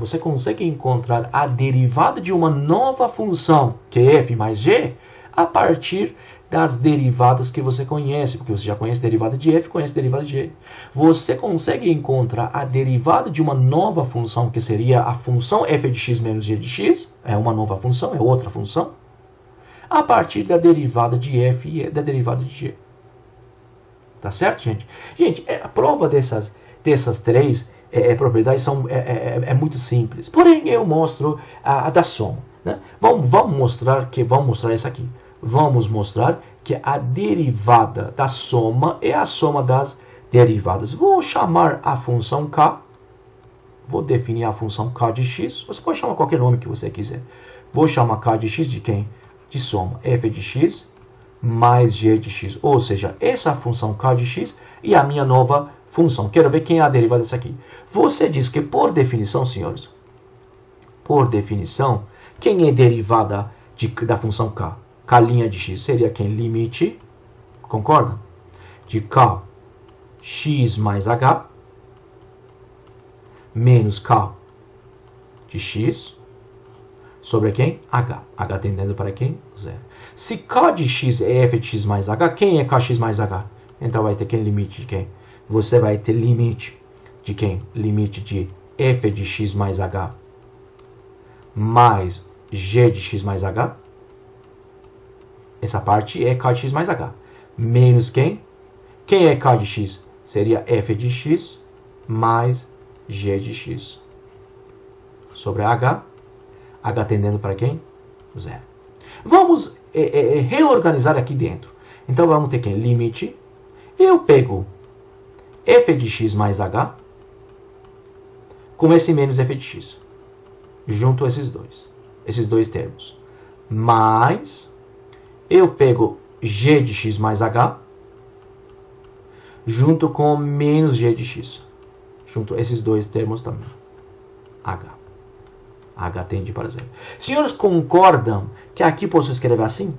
a derivada de uma nova função, que é f mais g, a partir das derivadas que você conhece, porque você já conhece derivada de f, conhece derivada de g. Você consegue encontrar a derivada de uma nova função, que seria a função f de x menos g de x, é uma nova função, é outra função, a partir da derivada de f e da derivada de g. Tá certo, gente? Gente, a prova dessas três propriedades é muito simples. Porém, eu mostro a da soma. Né? Vamos mostrar essa aqui. Vamos mostrar que a derivada da soma é a soma das derivadas. Vou chamar a função k. Vou definir a função k de x. Você pode chamar qualquer nome que você quiser. Vou chamar k de x de quem? De soma f de x mais g de x. Ou seja, essa função k de x e a minha nova função. Quero ver quem é a derivada dessa aqui. Você diz que, por definição, senhores, por definição, quem é derivada da função k? K' de x seria quem? Limite, concorda? De k x mais h menos k de x sobre quem? H. H tendendo para quem? 0. Se k de x é f de x mais h, quem é kx mais h? Então vai ter quem? Limite de quem? Você vai ter limite de quem? Limite de f de x mais h mais g de x mais h. Essa parte é k de x mais h. Menos quem? Quem é k de x? Seria f de x mais g de x. Sobre h. H tendendo para quem? 0. Vamos reorganizar aqui dentro. Então vamos ter quem? Limite. Eu pego f de x mais h com esse menos f de x. Junto esses dois termos. Mais eu pego g de x mais h junto com menos g de x. Junto esses dois termos também. H. H tende para 0. Senhores, concordam que aqui posso escrever assim?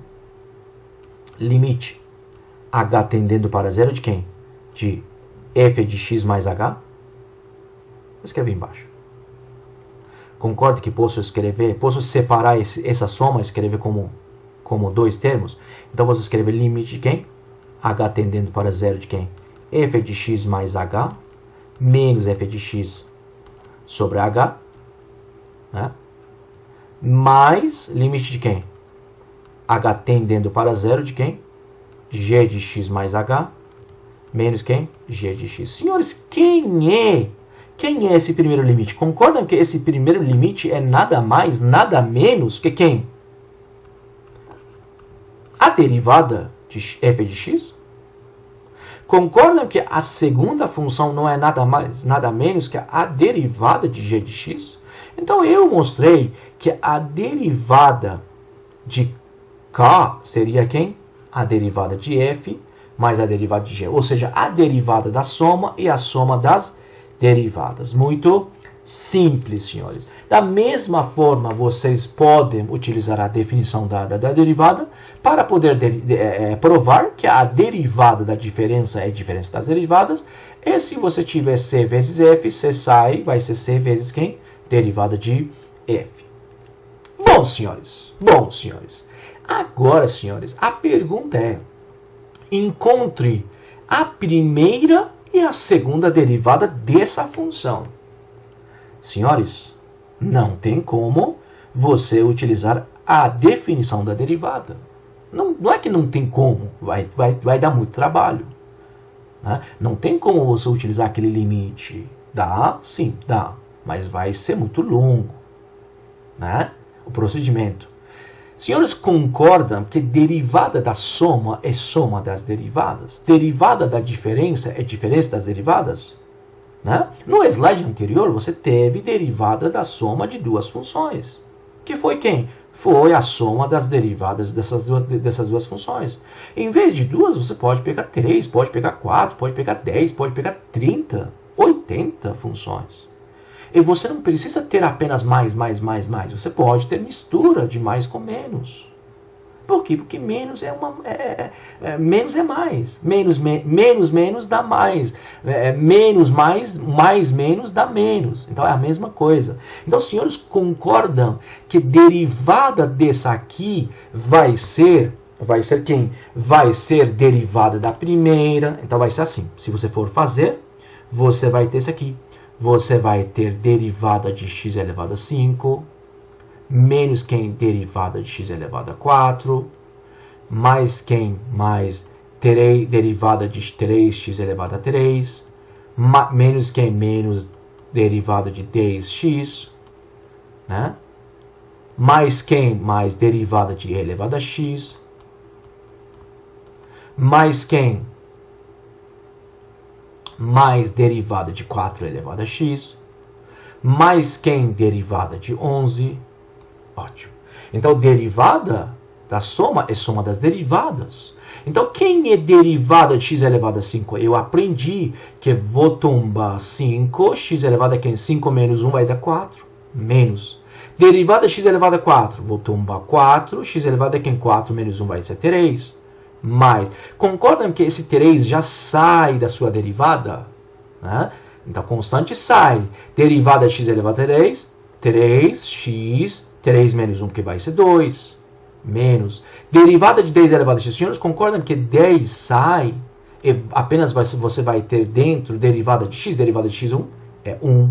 Limite h tendendo para 0 de quem? De f de x mais h. Vou escrever embaixo. Concorda que posso separar essa soma, escrever como dois termos? Então, vou escrever limite de quem? H tendendo para 0 de quem? F de x mais h menos f de x sobre h. Né? Mais limite de quem? H tendendo para 0 de quem? G de x mais h menos quem? G de x. Senhores, quem Quem é esse primeiro limite? Concordam que esse primeiro limite é nada mais, nada menos que quem? A derivada de f de x? Concordam que a segunda função não é nada mais, nada menos que a derivada de g de x? Então eu mostrei que a derivada de k seria quem? A derivada de f mais a derivada de g. Ou seja, a derivada da soma e a soma das derivadas. Muito simples, senhores. Da mesma forma, vocês podem utilizar a definição dada da derivada para poder provar que a derivada da diferença é a diferença das derivadas. E se você tiver c vezes f, c sai, vai ser c vezes quem? Derivada de f. Bom, senhores. Agora, senhores, a pergunta é: encontre a primeira e a segunda derivada dessa função. Senhores, não tem como você utilizar a definição da derivada. Não é que não tem como, vai dar muito trabalho. Né? Não tem como você utilizar aquele limite. Dá? Sim, dá. Mas vai ser muito longo. Né? O procedimento. Senhores, concordam que derivada da soma é soma das derivadas? Derivada da diferença é diferença das derivadas? Né? No slide anterior, você teve derivada da soma de duas funções. Que foi quem? Foi a soma das derivadas dessas duas funções. Em vez de duas, você pode pegar 3, pode pegar 4, pode pegar 10, pode pegar 30, 80 funções. E você não precisa ter apenas mais. Você pode ter mistura de mais com menos. Por quê? Porque menos é menos é mais. Menos dá mais. Menos mais menos dá menos. Então é a mesma coisa. Então, os senhores concordam que derivada dessa aqui vai ser quem? Vai ser derivada da primeira. Então vai ser assim. Se você for fazer, você vai ter isso aqui. Você vai ter derivada de x elevado a 5, menos quem? Derivada de x elevado a 4, mais quem? Mais derivada de 3x elevado a 3, menos quem? Menos derivada de 10x, né? Mais quem? Mais derivada de e elevado a x, mais quem? Mais derivada de 4 elevado a x, mais quem? Derivada de 11. Ótimo. Então, derivada da soma é soma das derivadas. Então, quem é derivada de x elevado a 5? Eu aprendi que vou tomar 5, x elevado a quem? 5 menos 1 vai dar 4. Menos. Derivada de x elevado a 4, vou tomar 4, x elevado a quem? 4 menos 1 vai ser 3. Mais. Concordam que esse 3 já sai da sua derivada? Né? Então, constante sai. Derivada de x elevado a 3, 3x, 3 menos 1, que vai ser 2. Menos. Derivada de 10 elevado a x. Senhores, concordam que 10 sai e apenas você vai ter dentro derivada de x? Derivada de x1 é 1.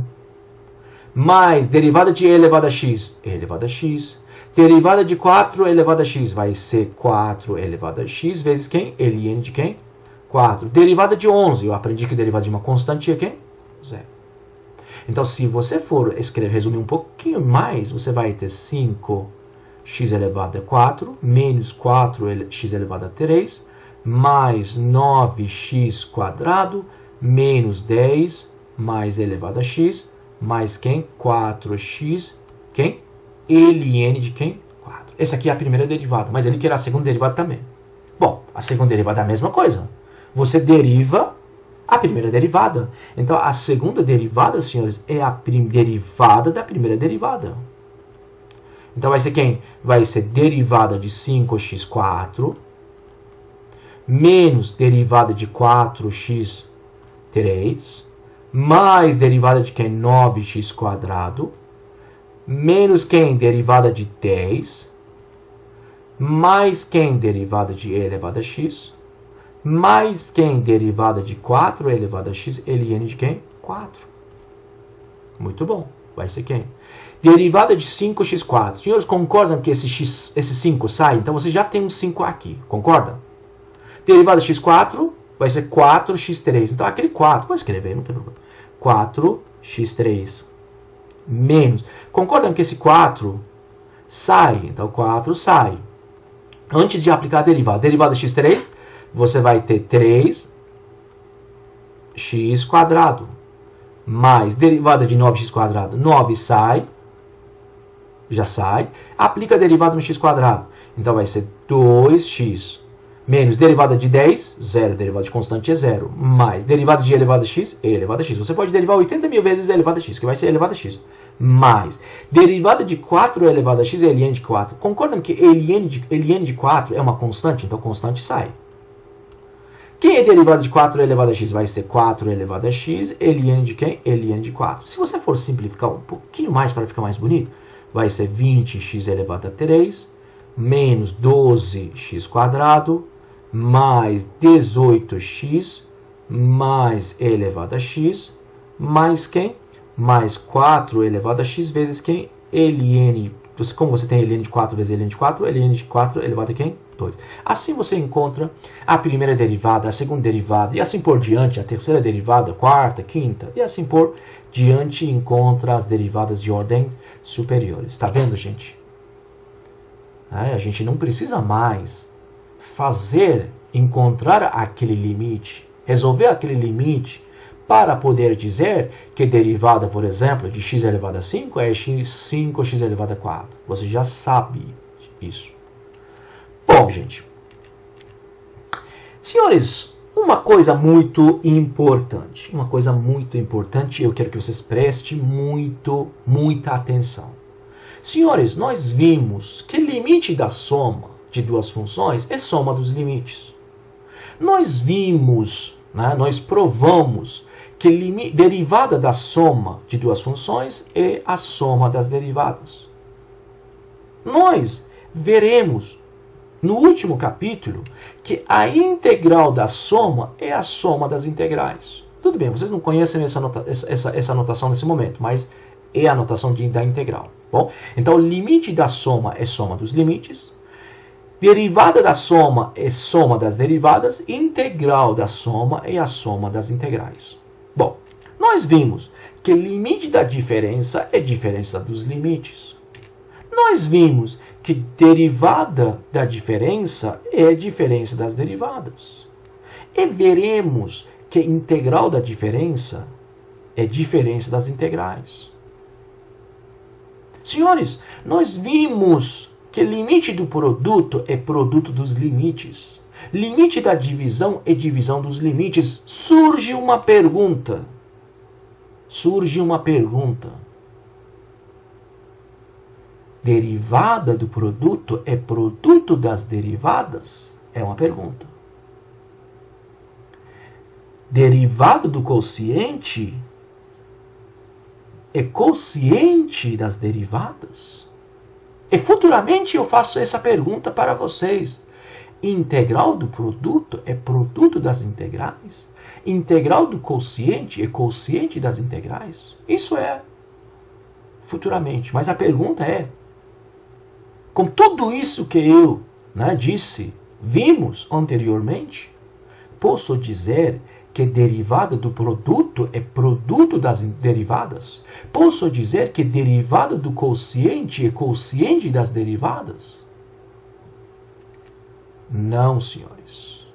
Mais derivada de e elevado a x, e elevado a x. Derivada de 4 elevado a x vai ser 4 elevado a x vezes quem? Ln de quem? 4. Derivada de 11. Eu aprendi que derivada de uma constante é quem? 0. Então, se você for resumir um pouquinho mais, você vai ter 5x elevado a 4 menos 4x elevado a 3 mais 9x quadrado menos 10 mais elevado a x mais quem? 4x quem? Ln de quem? 4. Essa aqui é a primeira derivada, mas ele quer a segunda derivada também. Bom, a segunda derivada é a mesma coisa. Você deriva a primeira derivada. Então, a segunda derivada, senhores, é a derivada da primeira derivada. Então, vai ser quem? Vai ser derivada de 5x4 menos derivada de 4x3 mais derivada de quem? 9x quadrado menos quem? Derivada de 10, mais quem? Derivada de e elevado a x, mais quem? Derivada de 4 elevado a x, ln de quem? 4. Muito bom. Vai ser quem? Derivada de 5x4. Senhores, concordam que esse 5 sai? Então, você já tem um 5 aqui. Concorda? Derivada de x4 vai ser 4x3. Então, aquele 4, vou escrever, não tem problema. 4 x3 menos. Concordam que esse 4 sai? Então 4 sai. Antes de aplicar a derivada de x3, você vai ter 3x quadrado mais derivada de 9x quadrado. 9 sai, já sai. Aplica a derivada no x quadrado. Então vai ser 2x menos derivada de 10, 0. Derivada de constante é 0. Mais derivada de e elevado a x, e elevado a x. Você pode derivar 80 mil vezes e elevado a x, que vai ser elevado a x. Mais derivada de 4 elevado a x é ln de 4. Concordam que ln de 4 é uma constante? Então constante sai. Quem é derivada de 4 elevado a x? Vai ser 4 elevado a x, ln de quem? Ln de 4. Se você for simplificar um pouquinho mais para ficar mais bonito, vai ser 20x elevado a 3 menos 12x quadrado mais 18x mais e elevado a x mais quem? Mais 4 elevado a x vezes quem? Ln. Como você tem ln de 4 vezes ln de 4, ln de 4 elevado a quem? 2. Assim você encontra a primeira derivada, a segunda derivada, e assim por diante, a terceira derivada, a quarta, a quinta, e assim por diante encontra as derivadas de ordem superiores. Está vendo, gente? A gente não precisa mais encontrar aquele limite, resolver aquele limite, para poder dizer que derivada, por exemplo, de x elevado a 5 é 5x elevado a 4. Você já sabe isso. Bom, gente. Senhores, uma coisa muito importante. Eu quero que vocês prestem muita atenção. Senhores, nós vimos que limite da soma de duas funções é soma dos limites. Nós vimos, nós provamos que derivada da soma de duas funções é a soma das derivadas. Nós veremos no último capítulo que a integral da soma é a soma das integrais. Tudo bem, vocês não conhecem essa notação nesse momento, mas é a notação da integral. Bom, então o limite da soma é soma dos limites, derivada da soma é soma das derivadas, integral da soma é a soma das integrais. Bom, nós vimos que limite da diferença é diferença dos limites. Nós vimos que derivada da diferença é diferença das derivadas. E veremos que integral da diferença é diferença das integrais. Senhores, nós vimos que limite do produto é produto dos limites. Limite da divisão é divisão dos limites. Surge uma pergunta. Derivada do produto é produto das derivadas? É uma pergunta. Derivada do quociente é quociente das derivadas? E futuramente eu faço essa pergunta para vocês. Integral do produto é produto das integrais? Integral do quociente é quociente das integrais? Isso é futuramente. Mas a pergunta é, com tudo isso que eu vimos anteriormente, posso dizer que derivada do produto é produto das derivadas? Posso dizer que derivada do quociente é quociente das derivadas? Não, senhores.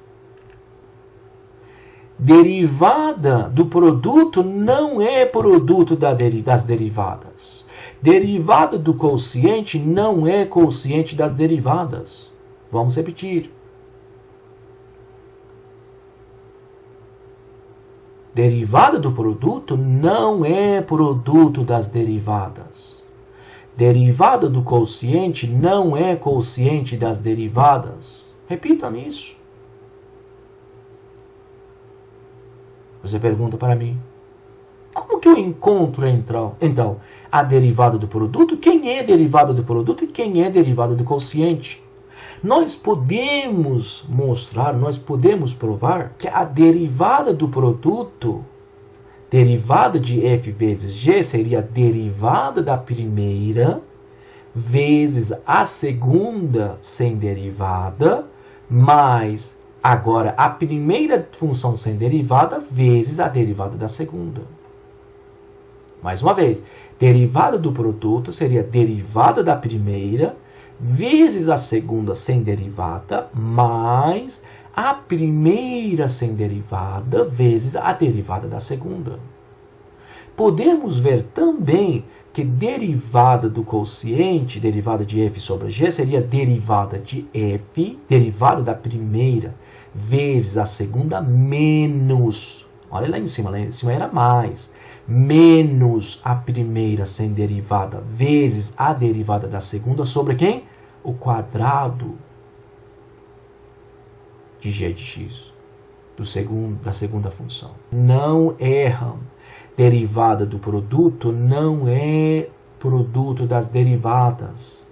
Derivada do produto não é produto das derivadas. Derivada do quociente não é quociente das derivadas. Vamos repetir. Derivada do produto não é produto das derivadas. Derivada do quociente não é quociente das derivadas. Repitam isso. Você pergunta para mim, como que eu encontro então a derivada do produto? Quem é derivada do produto e quem é derivada do quociente? Nós podemos mostrar, nós podemos provar que a derivada do produto, derivada de f vezes g, seria a derivada da primeira vezes a segunda sem derivada, mais agora a primeira função sem derivada vezes a derivada da segunda. Mais uma vez, derivada do produto seria derivada da primeira vezes a segunda sem derivada, mais a primeira sem derivada vezes a derivada da segunda. Podemos ver também que derivada do quociente, derivada de f sobre g, seria derivada de f, derivada da primeira, vezes a segunda, menos, olha lá em cima era mais, menos a primeira sem derivada, vezes a derivada da segunda, sobre quem? O quadrado de g de x, da segunda função. Não erram. Derivada do produto não é produto das derivadas.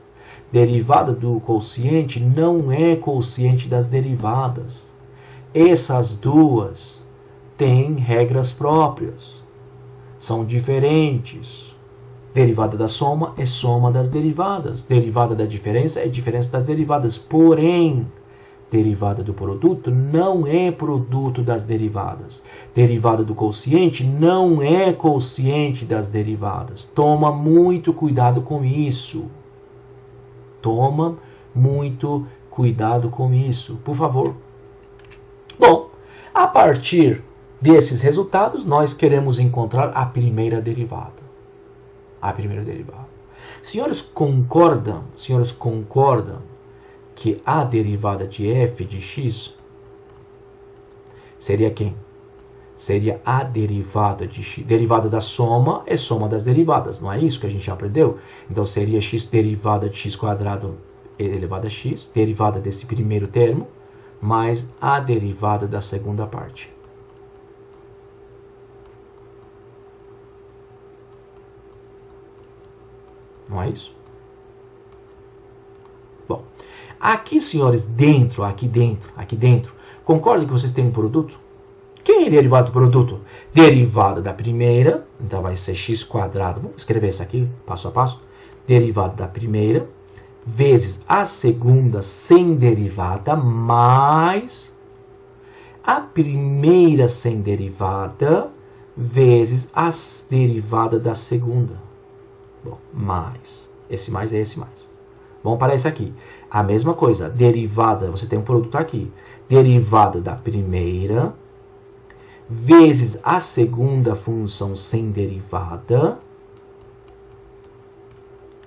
Derivada do quociente não é quociente das derivadas. Essas duas têm regras próprias. São diferentes. Derivada da soma é soma das derivadas. Derivada da diferença é diferença das derivadas. Porém, derivada do produto não é produto das derivadas. Derivada do quociente não é quociente das derivadas. Toma muito cuidado com isso. Toma muito cuidado com isso, por favor. Bom, a partir desses resultados, nós queremos encontrar a primeira derivada. A primeira derivada. Senhores concordam que a derivada de f de x seria quem? Seria a derivada de x. Derivada da soma é soma das derivadas, não é isso que a gente já aprendeu? Então seria x derivada de x quadrado elevado a x, derivada desse primeiro termo, mais a derivada da segunda parte. Não é isso? Bom, aqui, senhores, aqui dentro, concordem que vocês têm um produto? Quem é derivado do produto? Derivada da primeira, então vai ser x quadrado, vamos escrever isso aqui, passo a passo. Derivada da primeira, vezes a segunda sem derivada, mais a primeira sem derivada, vezes a derivada da segunda. Bom, mais. Esse mais é esse mais. Vamos para esse aqui. A mesma coisa, derivada, você tem um produto aqui. Derivada da primeira, vezes a segunda função sem derivada,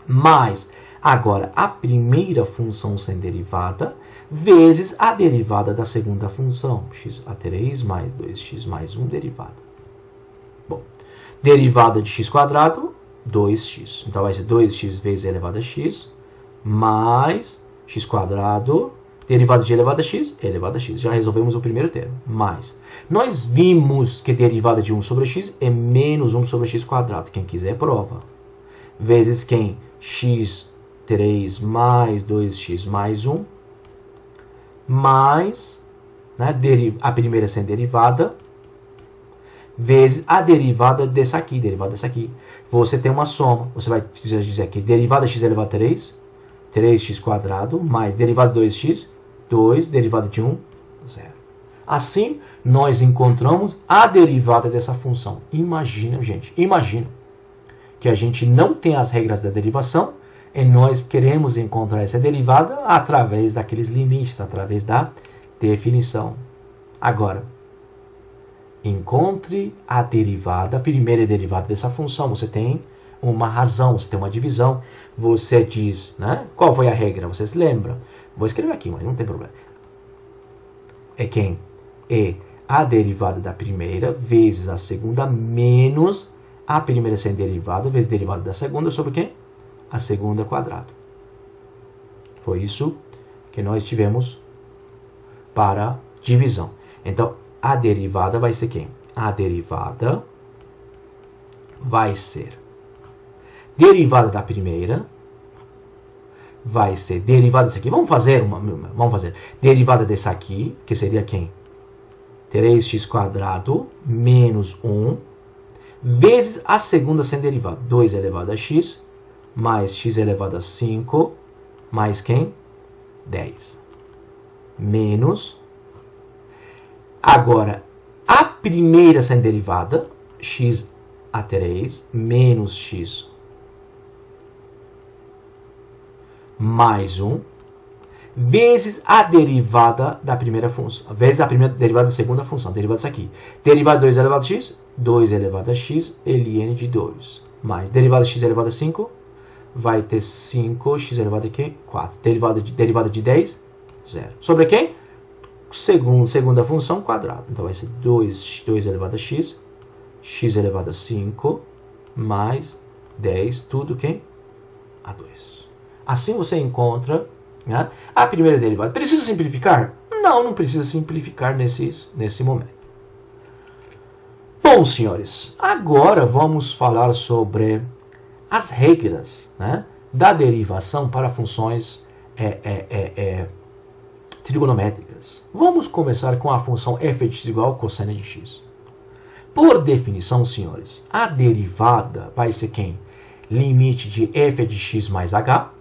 mais, agora, a primeira função sem derivada, vezes a derivada da segunda função. X a 3 mais 2x mais 1 derivada. Bom, derivada de x quadrado, 2x. Então, vai ser 2x vezes elevado a x, mais x quadrado, derivada de elevado a x, elevado a x. Já resolvemos o primeiro termo. Mais. Nós vimos que derivada de 1 sobre x é menos 1 sobre x quadrado. Quem quiser, prova. Vezes quem? x3 mais 2x mais 1, mais, né, a primeira sem derivada, vezes a derivada dessa aqui, Você tem uma soma. Você vai dizer que derivada de x elevado a 3, 3x quadrado, mais derivada de 2x, 2, derivada de 1, 0. Assim, nós encontramos a derivada dessa função. Imagina, gente, que a gente não tem as regras da derivação e nós queremos encontrar essa derivada através daqueles limites, através da definição. Agora, encontre a derivada, a primeira derivada dessa função. Você tem uma razão, você tem uma divisão. Você diz, né? Qual foi a regra? Você se lembra? Vou escrever aqui, mas não tem problema. É quem? É a derivada da primeira vezes a segunda menos a primeira sem derivada vezes a derivada da segunda sobre quem? A segunda quadrado. Foi isso que nós tivemos para divisão. Então, a derivada vai ser quem? A derivada vai ser derivada da primeira, vai ser derivada dessa aqui. Vamos fazer derivada dessa aqui, que seria quem? 3x quadrado menos 1, vezes a segunda sem derivada. 2 elevado a x, mais x elevado a 5, mais quem? 10. Menos. Agora, a primeira sem derivada, x a 3 menos x mais 1 vezes a derivada da primeira função, vezes a primeira derivada da segunda função, derivada disso aqui. Derivada de 2 elevado a x, 2 elevado a x, ln de 2. Mais derivada de x elevado a 5, vai ter 5x elevado a quê? 4. Derivada de 10, 0. Sobre quem? Segunda função, quadrado. Então vai ser 2 elevado a x, x elevado a 5, mais 10, tudo quem? A 2. Assim você encontra, né, a primeira derivada. Precisa simplificar? Não, não precisa simplificar nesse momento. Bom, senhores, agora vamos falar sobre as regras, né, da derivação para funções trigonométricas. Vamos começar com a função f de x igual a cosseno de x. Por definição, senhores, a derivada vai ser quem? Limite de f de x mais h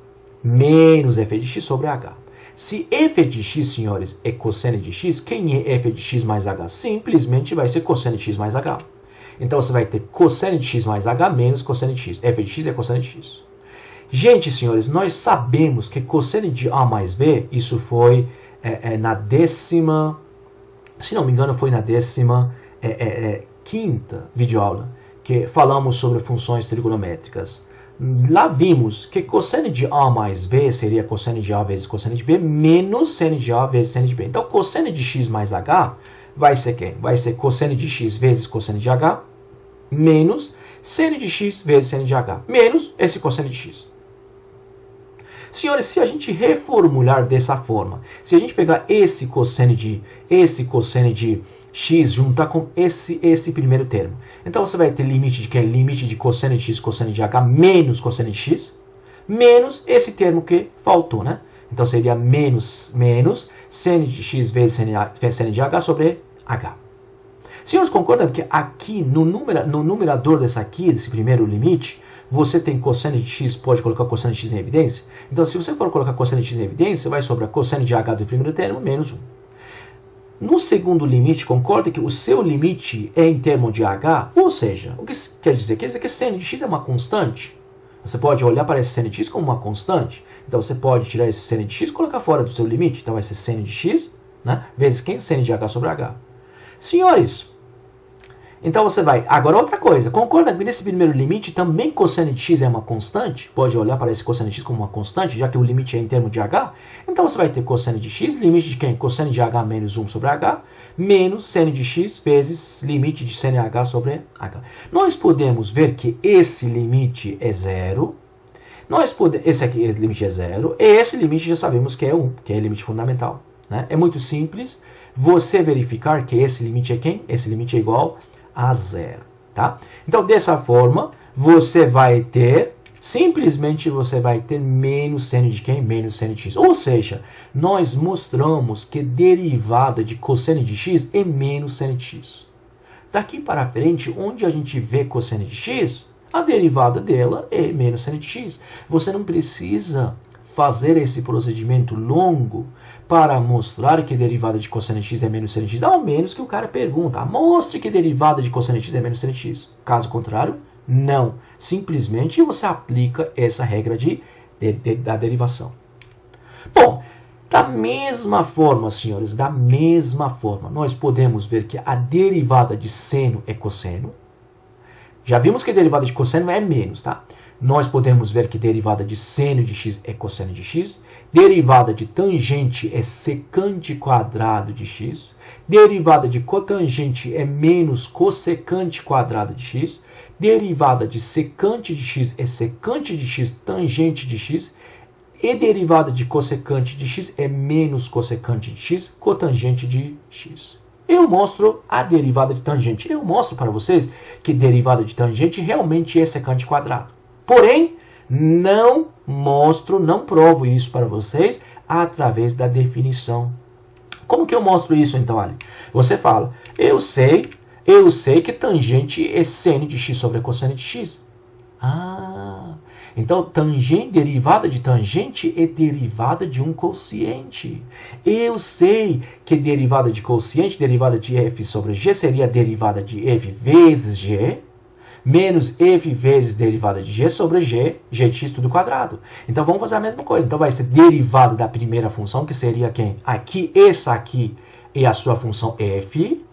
menos f de x sobre h. Se f de x, senhores, é cosseno de x, quem é f de x mais h? Simplesmente vai ser cosseno de x mais h. Então você vai ter cosseno de x mais h menos cosseno de x. f de x é cosseno de x. Gente, senhores, nós sabemos que cosseno de a mais b, isso foi na décima, se não me engano, foi na décima quinta videoaula, que falamos sobre funções trigonométricas. Lá vimos que cosseno de a mais b seria cosseno de a vezes cosseno de b menos seno de a vezes seno de b. Então, cosseno de x mais h vai ser quem? Vai ser cosseno de x vezes cosseno de h menos seno de x vezes seno de h menos esse cosseno de x. Senhores, se a gente reformular dessa forma, se a gente pegar esse cosseno de x juntar com esse primeiro termo, então você vai ter limite de que é limite de cosseno de x, cosseno de h menos cosseno de x, menos esse termo que faltou, né? Então seria menos seno de x vezes seno de h sobre h. Senhores, concordam que aqui no numerador desse primeiro limite, você tem cosseno de x, pode colocar cosseno de x em evidência? Então, se você for colocar cosseno de x em evidência, vai sobrar cosseno de h do primeiro termo menos 1. No segundo limite, concorda que o seu limite é em termo de h? Ou seja, o que quer dizer? Quer dizer que seno de x é uma constante. Você pode olhar para esse seno de x como uma constante. Então, você pode tirar esse seno de x e colocar fora do seu limite. Então, vai ser seno de x, né, vezes quem? Seno de h sobre h. Senhores, então você vai... Agora outra coisa, concorda que nesse primeiro limite também cosseno de x é uma constante? Pode olhar para esse cosseno de x como uma constante, já que o limite é em termos de h. Então você vai ter cosseno de x, limite de quem? Cosseno de h menos 1 sobre h, menos seno de x vezes limite de seno de h sobre h. Nós podemos ver que esse limite é zero. Esse aqui, esse limite é zero. E esse limite já sabemos que é 1, que é limite fundamental, né? É muito simples você verificar que esse limite é quem? Esse limite é igual a zero, tá? Então, dessa forma, você vai ter, simplesmente você vai ter menos seno de quem? Menos seno de x. Ou seja, nós mostramos que derivada de cosseno de x é menos seno de x. Daqui para frente, onde a gente vê cosseno de x, a derivada dela é menos seno de x. Você não precisa fazer esse procedimento longo para mostrar que derivada de cosseno de x é menos seno de x, ao menos que o cara pergunta, mostre que derivada de cosseno de x é menos seno de x. Caso contrário, não. Simplesmente você aplica essa regra da derivação. Bom, da mesma forma, senhores, da mesma forma, nós podemos ver que a derivada de seno é cosseno. Já vimos que a derivada de cosseno é menos, tá? Nós podemos ver que derivada de seno de x é cosseno de x. Derivada de tangente é secante quadrado de x. Derivada de cotangente é menos cossecante quadrado de x. Derivada de secante de x é secante de x tangente de x. E derivada de cossecante de x é menos cossecante de x cotangente de x. Eu mostro a derivada de tangente. Eu mostro para vocês que derivada de tangente realmente é secante quadrado. Porém, não mostro, não provo isso para vocês através da definição. Como que eu mostro isso então, Ali? Você fala, eu sei que tangente é seno de x sobre cosseno de x. Então tangente, derivada de tangente é derivada de um quociente. Eu sei que derivada de quociente, derivada de f sobre g seria a derivada de f vezes g, menos f vezes derivada de g sobre gx tudo quadrado. Então vamos fazer a mesma coisa. Então vai ser derivada da primeira função, que seria quem? Aqui, essa aqui é a sua função f.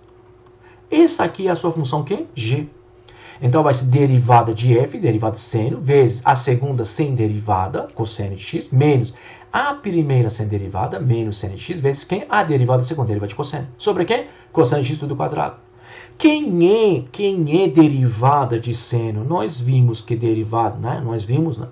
Essa aqui é a sua função quem? G. Então vai ser derivada de f, derivada de seno, vezes a segunda sem derivada, cosseno de x, menos a primeira sem derivada, menos seno de x, vezes quem? A derivada da segunda, derivada de cosseno. Sobre quem? Cosseno de x tudo quadrado. Quem é derivada de seno? Nós vimos que derivada, né? Nós vimos, né?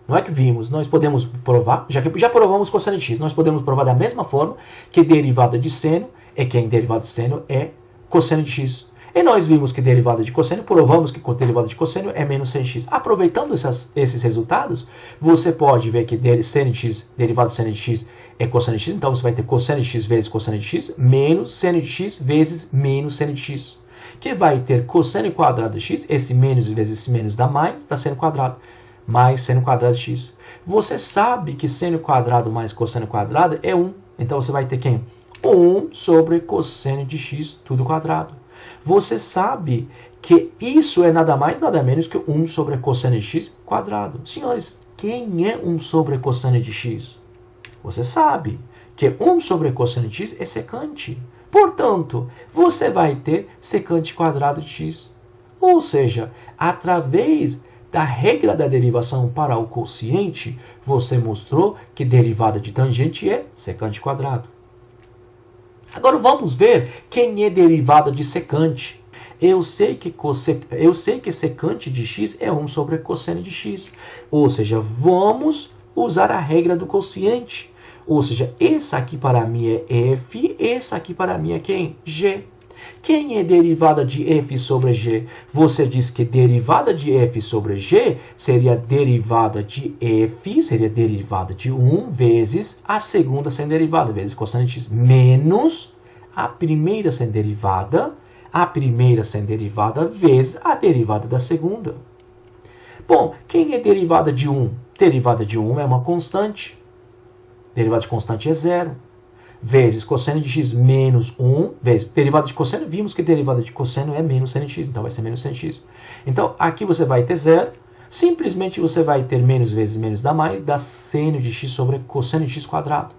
Não é que vimos, nós podemos provar, já que já provamos cosseno de x, nós podemos provar da mesma forma que derivada de seno é quem? Derivada de seno é cosseno de x. E nós vimos que derivada de cosseno, provamos que derivada de cosseno é menos seno de x. Aproveitando esses resultados, você pode ver que seno de x, derivada de seno de x é cosseno de x, então você vai ter cosseno de x vezes cosseno de x, menos seno de x vezes menos seno de x. Que vai ter cosseno quadrado de x, esse menos vezes esse menos dá mais, dá seno quadrado, mais seno quadrado de x. Você sabe que seno quadrado mais cosseno quadrado é 1. Então você vai ter quem? 1 sobre cosseno de x tudo quadrado. Você sabe que isso é nada mais, nada menos que 1 sobre cosseno de x quadrado. Senhores, quem é 1 sobre cosseno de x? Você sabe que 1 sobre cosseno de x é secante. Portanto, você vai ter secante quadrado de x. Ou seja, através da regra da derivação para o quociente, você mostrou que derivada de tangente é secante quadrado. Agora vamos ver quem é derivada de secante. Eu sei que secante de x é 1 sobre cosseno de x. Ou seja, vamos usar a regra do quociente. Ou seja, essa aqui para mim é f, essa aqui para mim é quem? G. Quem é derivada de f sobre g? Você diz que derivada de f sobre g seria derivada de f, seria derivada de 1 vezes a segunda sem derivada, vezes cosseno de x, menos a primeira sem derivada vezes a derivada da segunda. Bom, quem é derivada de 1? Derivada de 1 é uma constante. Derivada de constante é 0. Vezes cosseno de x menos 1, vezes derivada de cosseno, vimos que derivada de cosseno é menos seno de x, então vai ser menos seno de x. Então, aqui você vai ter 0, simplesmente você vai ter menos vezes menos dá mais, dá seno de x sobre cosseno de x quadrado.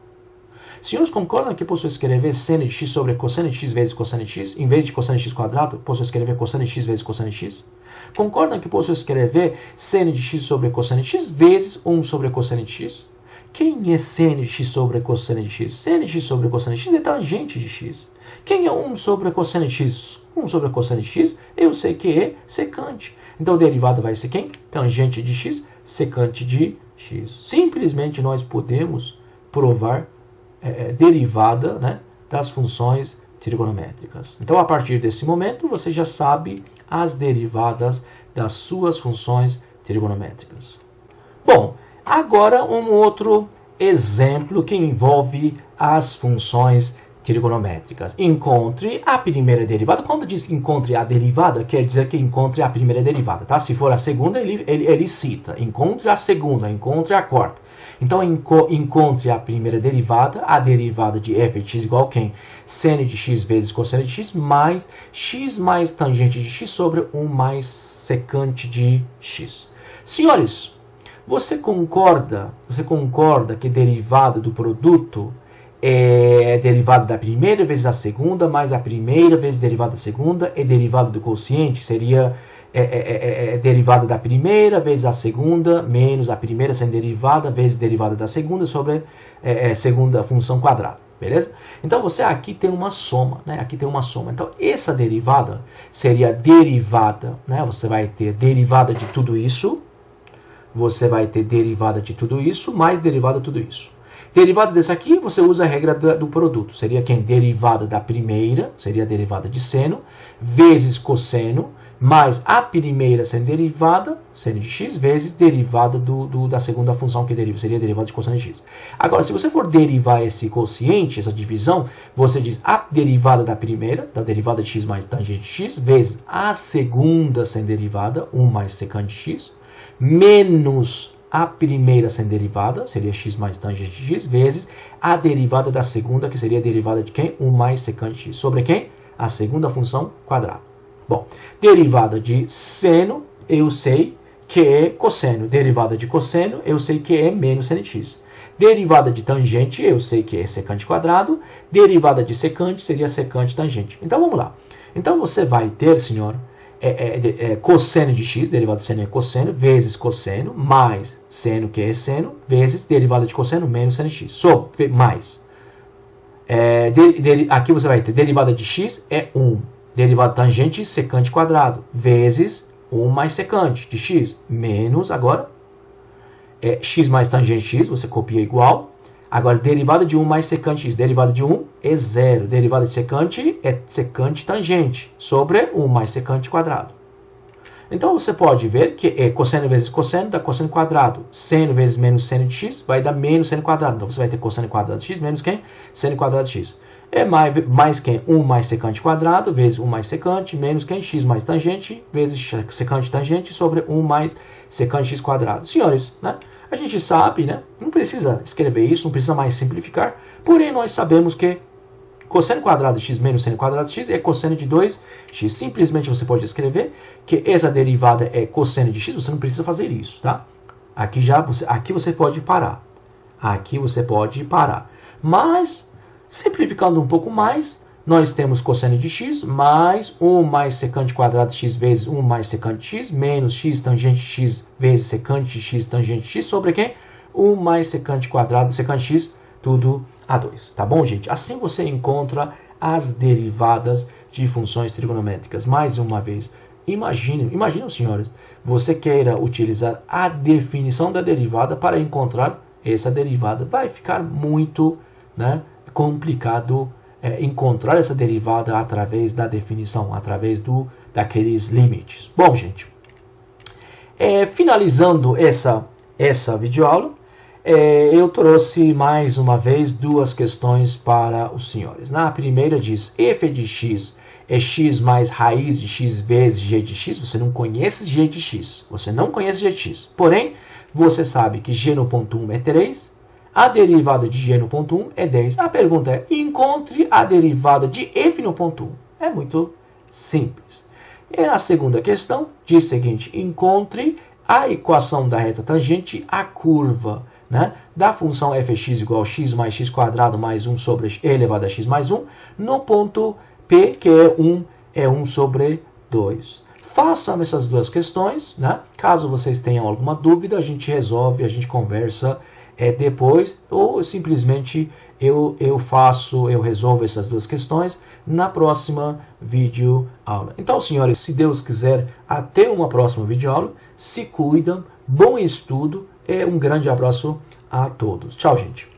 Senhores, concordam que posso escrever seno de x sobre cosseno de x vezes cosseno de x? Em vez de cosseno de x quadrado, posso escrever cosseno de x vezes cosseno de x? Concordam que posso escrever seno de x sobre cosseno de x vezes 1 sobre cosseno de x? Quem é seno de x sobre cosseno de x? Seno de x sobre cosseno de x é tangente de x. Quem é 1 sobre cosseno de x? 1 sobre cosseno de x, eu sei que é secante. Então, a derivada vai ser quem? Tangente de x, secante de x. Simplesmente, nós podemos provar derivada, né, das funções trigonométricas. Então, a partir desse momento, você já sabe as derivadas das suas funções trigonométricas. Bom, agora um outro exemplo que envolve as funções trigonométricas. Encontre a primeira derivada. Quando diz que encontre a derivada, quer dizer que encontre a primeira derivada, tá? Se for a segunda, ele cita. Encontre a segunda, encontre a quarta. Então, encontre a primeira derivada, a derivada de f de x igual a quem? Seno de x vezes cosseno de x mais tangente de x sobre 1 mais secante de x. Senhores, você concorda que derivada do produto é derivada da primeira vezes a segunda, mais a primeira vezes derivada da segunda, é derivada do quociente, seria derivada da primeira vezes a segunda, menos a primeira sem derivada, vezes derivada da segunda sobre segunda função quadrada, beleza? Então, você aqui tem uma soma, né? Aqui tem uma soma. Então, essa derivada seria derivada, né? Você vai ter derivada de tudo isso, você vai ter derivada de tudo isso, mais derivada de tudo isso. Derivada desse aqui, você usa a regra do produto. Seria quem? Derivada da primeira, seria a derivada de seno, vezes cosseno, mais a primeira sem derivada, seno de x, vezes derivada da segunda função que deriva, seria a derivada de cosseno de x. Agora, se você for derivar esse quociente, essa divisão, você diz a derivada da primeira, da derivada de x mais tangente de x, vezes a segunda sem derivada, 1 mais secante de x, menos a primeira sem derivada, seria x mais tangente de x, vezes a derivada da segunda, que seria a derivada de quem? 1 mais secante de x. Sobre quem? A segunda função quadrada. Bom, derivada de seno eu sei que é cosseno. Derivada de cosseno, eu sei que é menos seno de x. Derivada de tangente, eu sei que é secante quadrado. Derivada de secante seria secante tangente. Então, vamos lá. Então, você vai ter, senhor, cosseno de x, derivada de seno é cosseno, vezes cosseno, mais seno, que é seno, vezes derivada de cosseno, menos seno de x. Mais. Aqui você vai ter derivada de x é 1. Derivada de tangente, secante quadrado, vezes 1 mais secante de x, menos, agora, x mais tangente x, você copia igual. Agora, derivada de 1 mais secante x, derivada de 1 é 0. Derivada de secante é secante tangente, sobre 1 mais secante quadrado. Então, você pode ver que cosseno vezes cosseno dá cosseno quadrado. Seno vezes menos seno de x vai dar menos seno quadrado. Então, você vai ter cosseno quadrado de x menos quem? Seno quadrado de x. É mais quem? 1 mais secante quadrado vezes 1 mais secante, menos quem? X mais tangente, vezes secante tangente, sobre 1 mais secante x quadrado. Senhores, né? A gente sabe, né? Não precisa escrever isso, não precisa mais simplificar. Porém, nós sabemos que cosseno quadrado de x menos seno quadrado de x é cosseno de 2x. Simplesmente você pode escrever que essa derivada é cosseno de x. Você não precisa fazer isso, tá? Aqui você pode parar. Aqui você pode parar. Mas, simplificando um pouco mais, nós temos cosseno de x mais 1 mais secante quadrado de x vezes 1 mais secante de x, menos x tangente x vezes secante de x tangente de x, sobre quem? 1 mais secante quadrado, secante x, tudo a 2. Tá bom, gente? Assim você encontra as derivadas de funções trigonométricas. Mais uma vez, imaginem, senhores, você queira utilizar a definição da derivada para encontrar essa derivada. Vai ficar muito, né, complicado encontrar essa derivada através da definição, através daqueles limites. Bom, gente, finalizando essa videoaula, eu trouxe mais uma vez duas questões para os senhores. Na primeira diz, f de x é x mais raiz de x vezes g de x. Você não conhece g de x, porém, você sabe que g no ponto 1 é 3, a derivada de g no ponto 1 é 10. A pergunta é, encontre a derivada de f no ponto 1. É muito simples. E a segunda questão diz o seguinte, encontre a equação da reta tangente à curva, né, da função fx igual a x mais x quadrado mais 1 sobre e elevado a x mais 1, no ponto P, que é 1 sobre 2. Façam essas duas questões, né? Caso vocês tenham alguma dúvida, a gente resolve, a gente conversa depois, ou simplesmente eu resolvo essas duas questões na próxima videoaula. Então, senhores, se Deus quiser, até uma próxima videoaula. Se cuidam, bom estudo e um grande abraço a todos. Tchau, gente.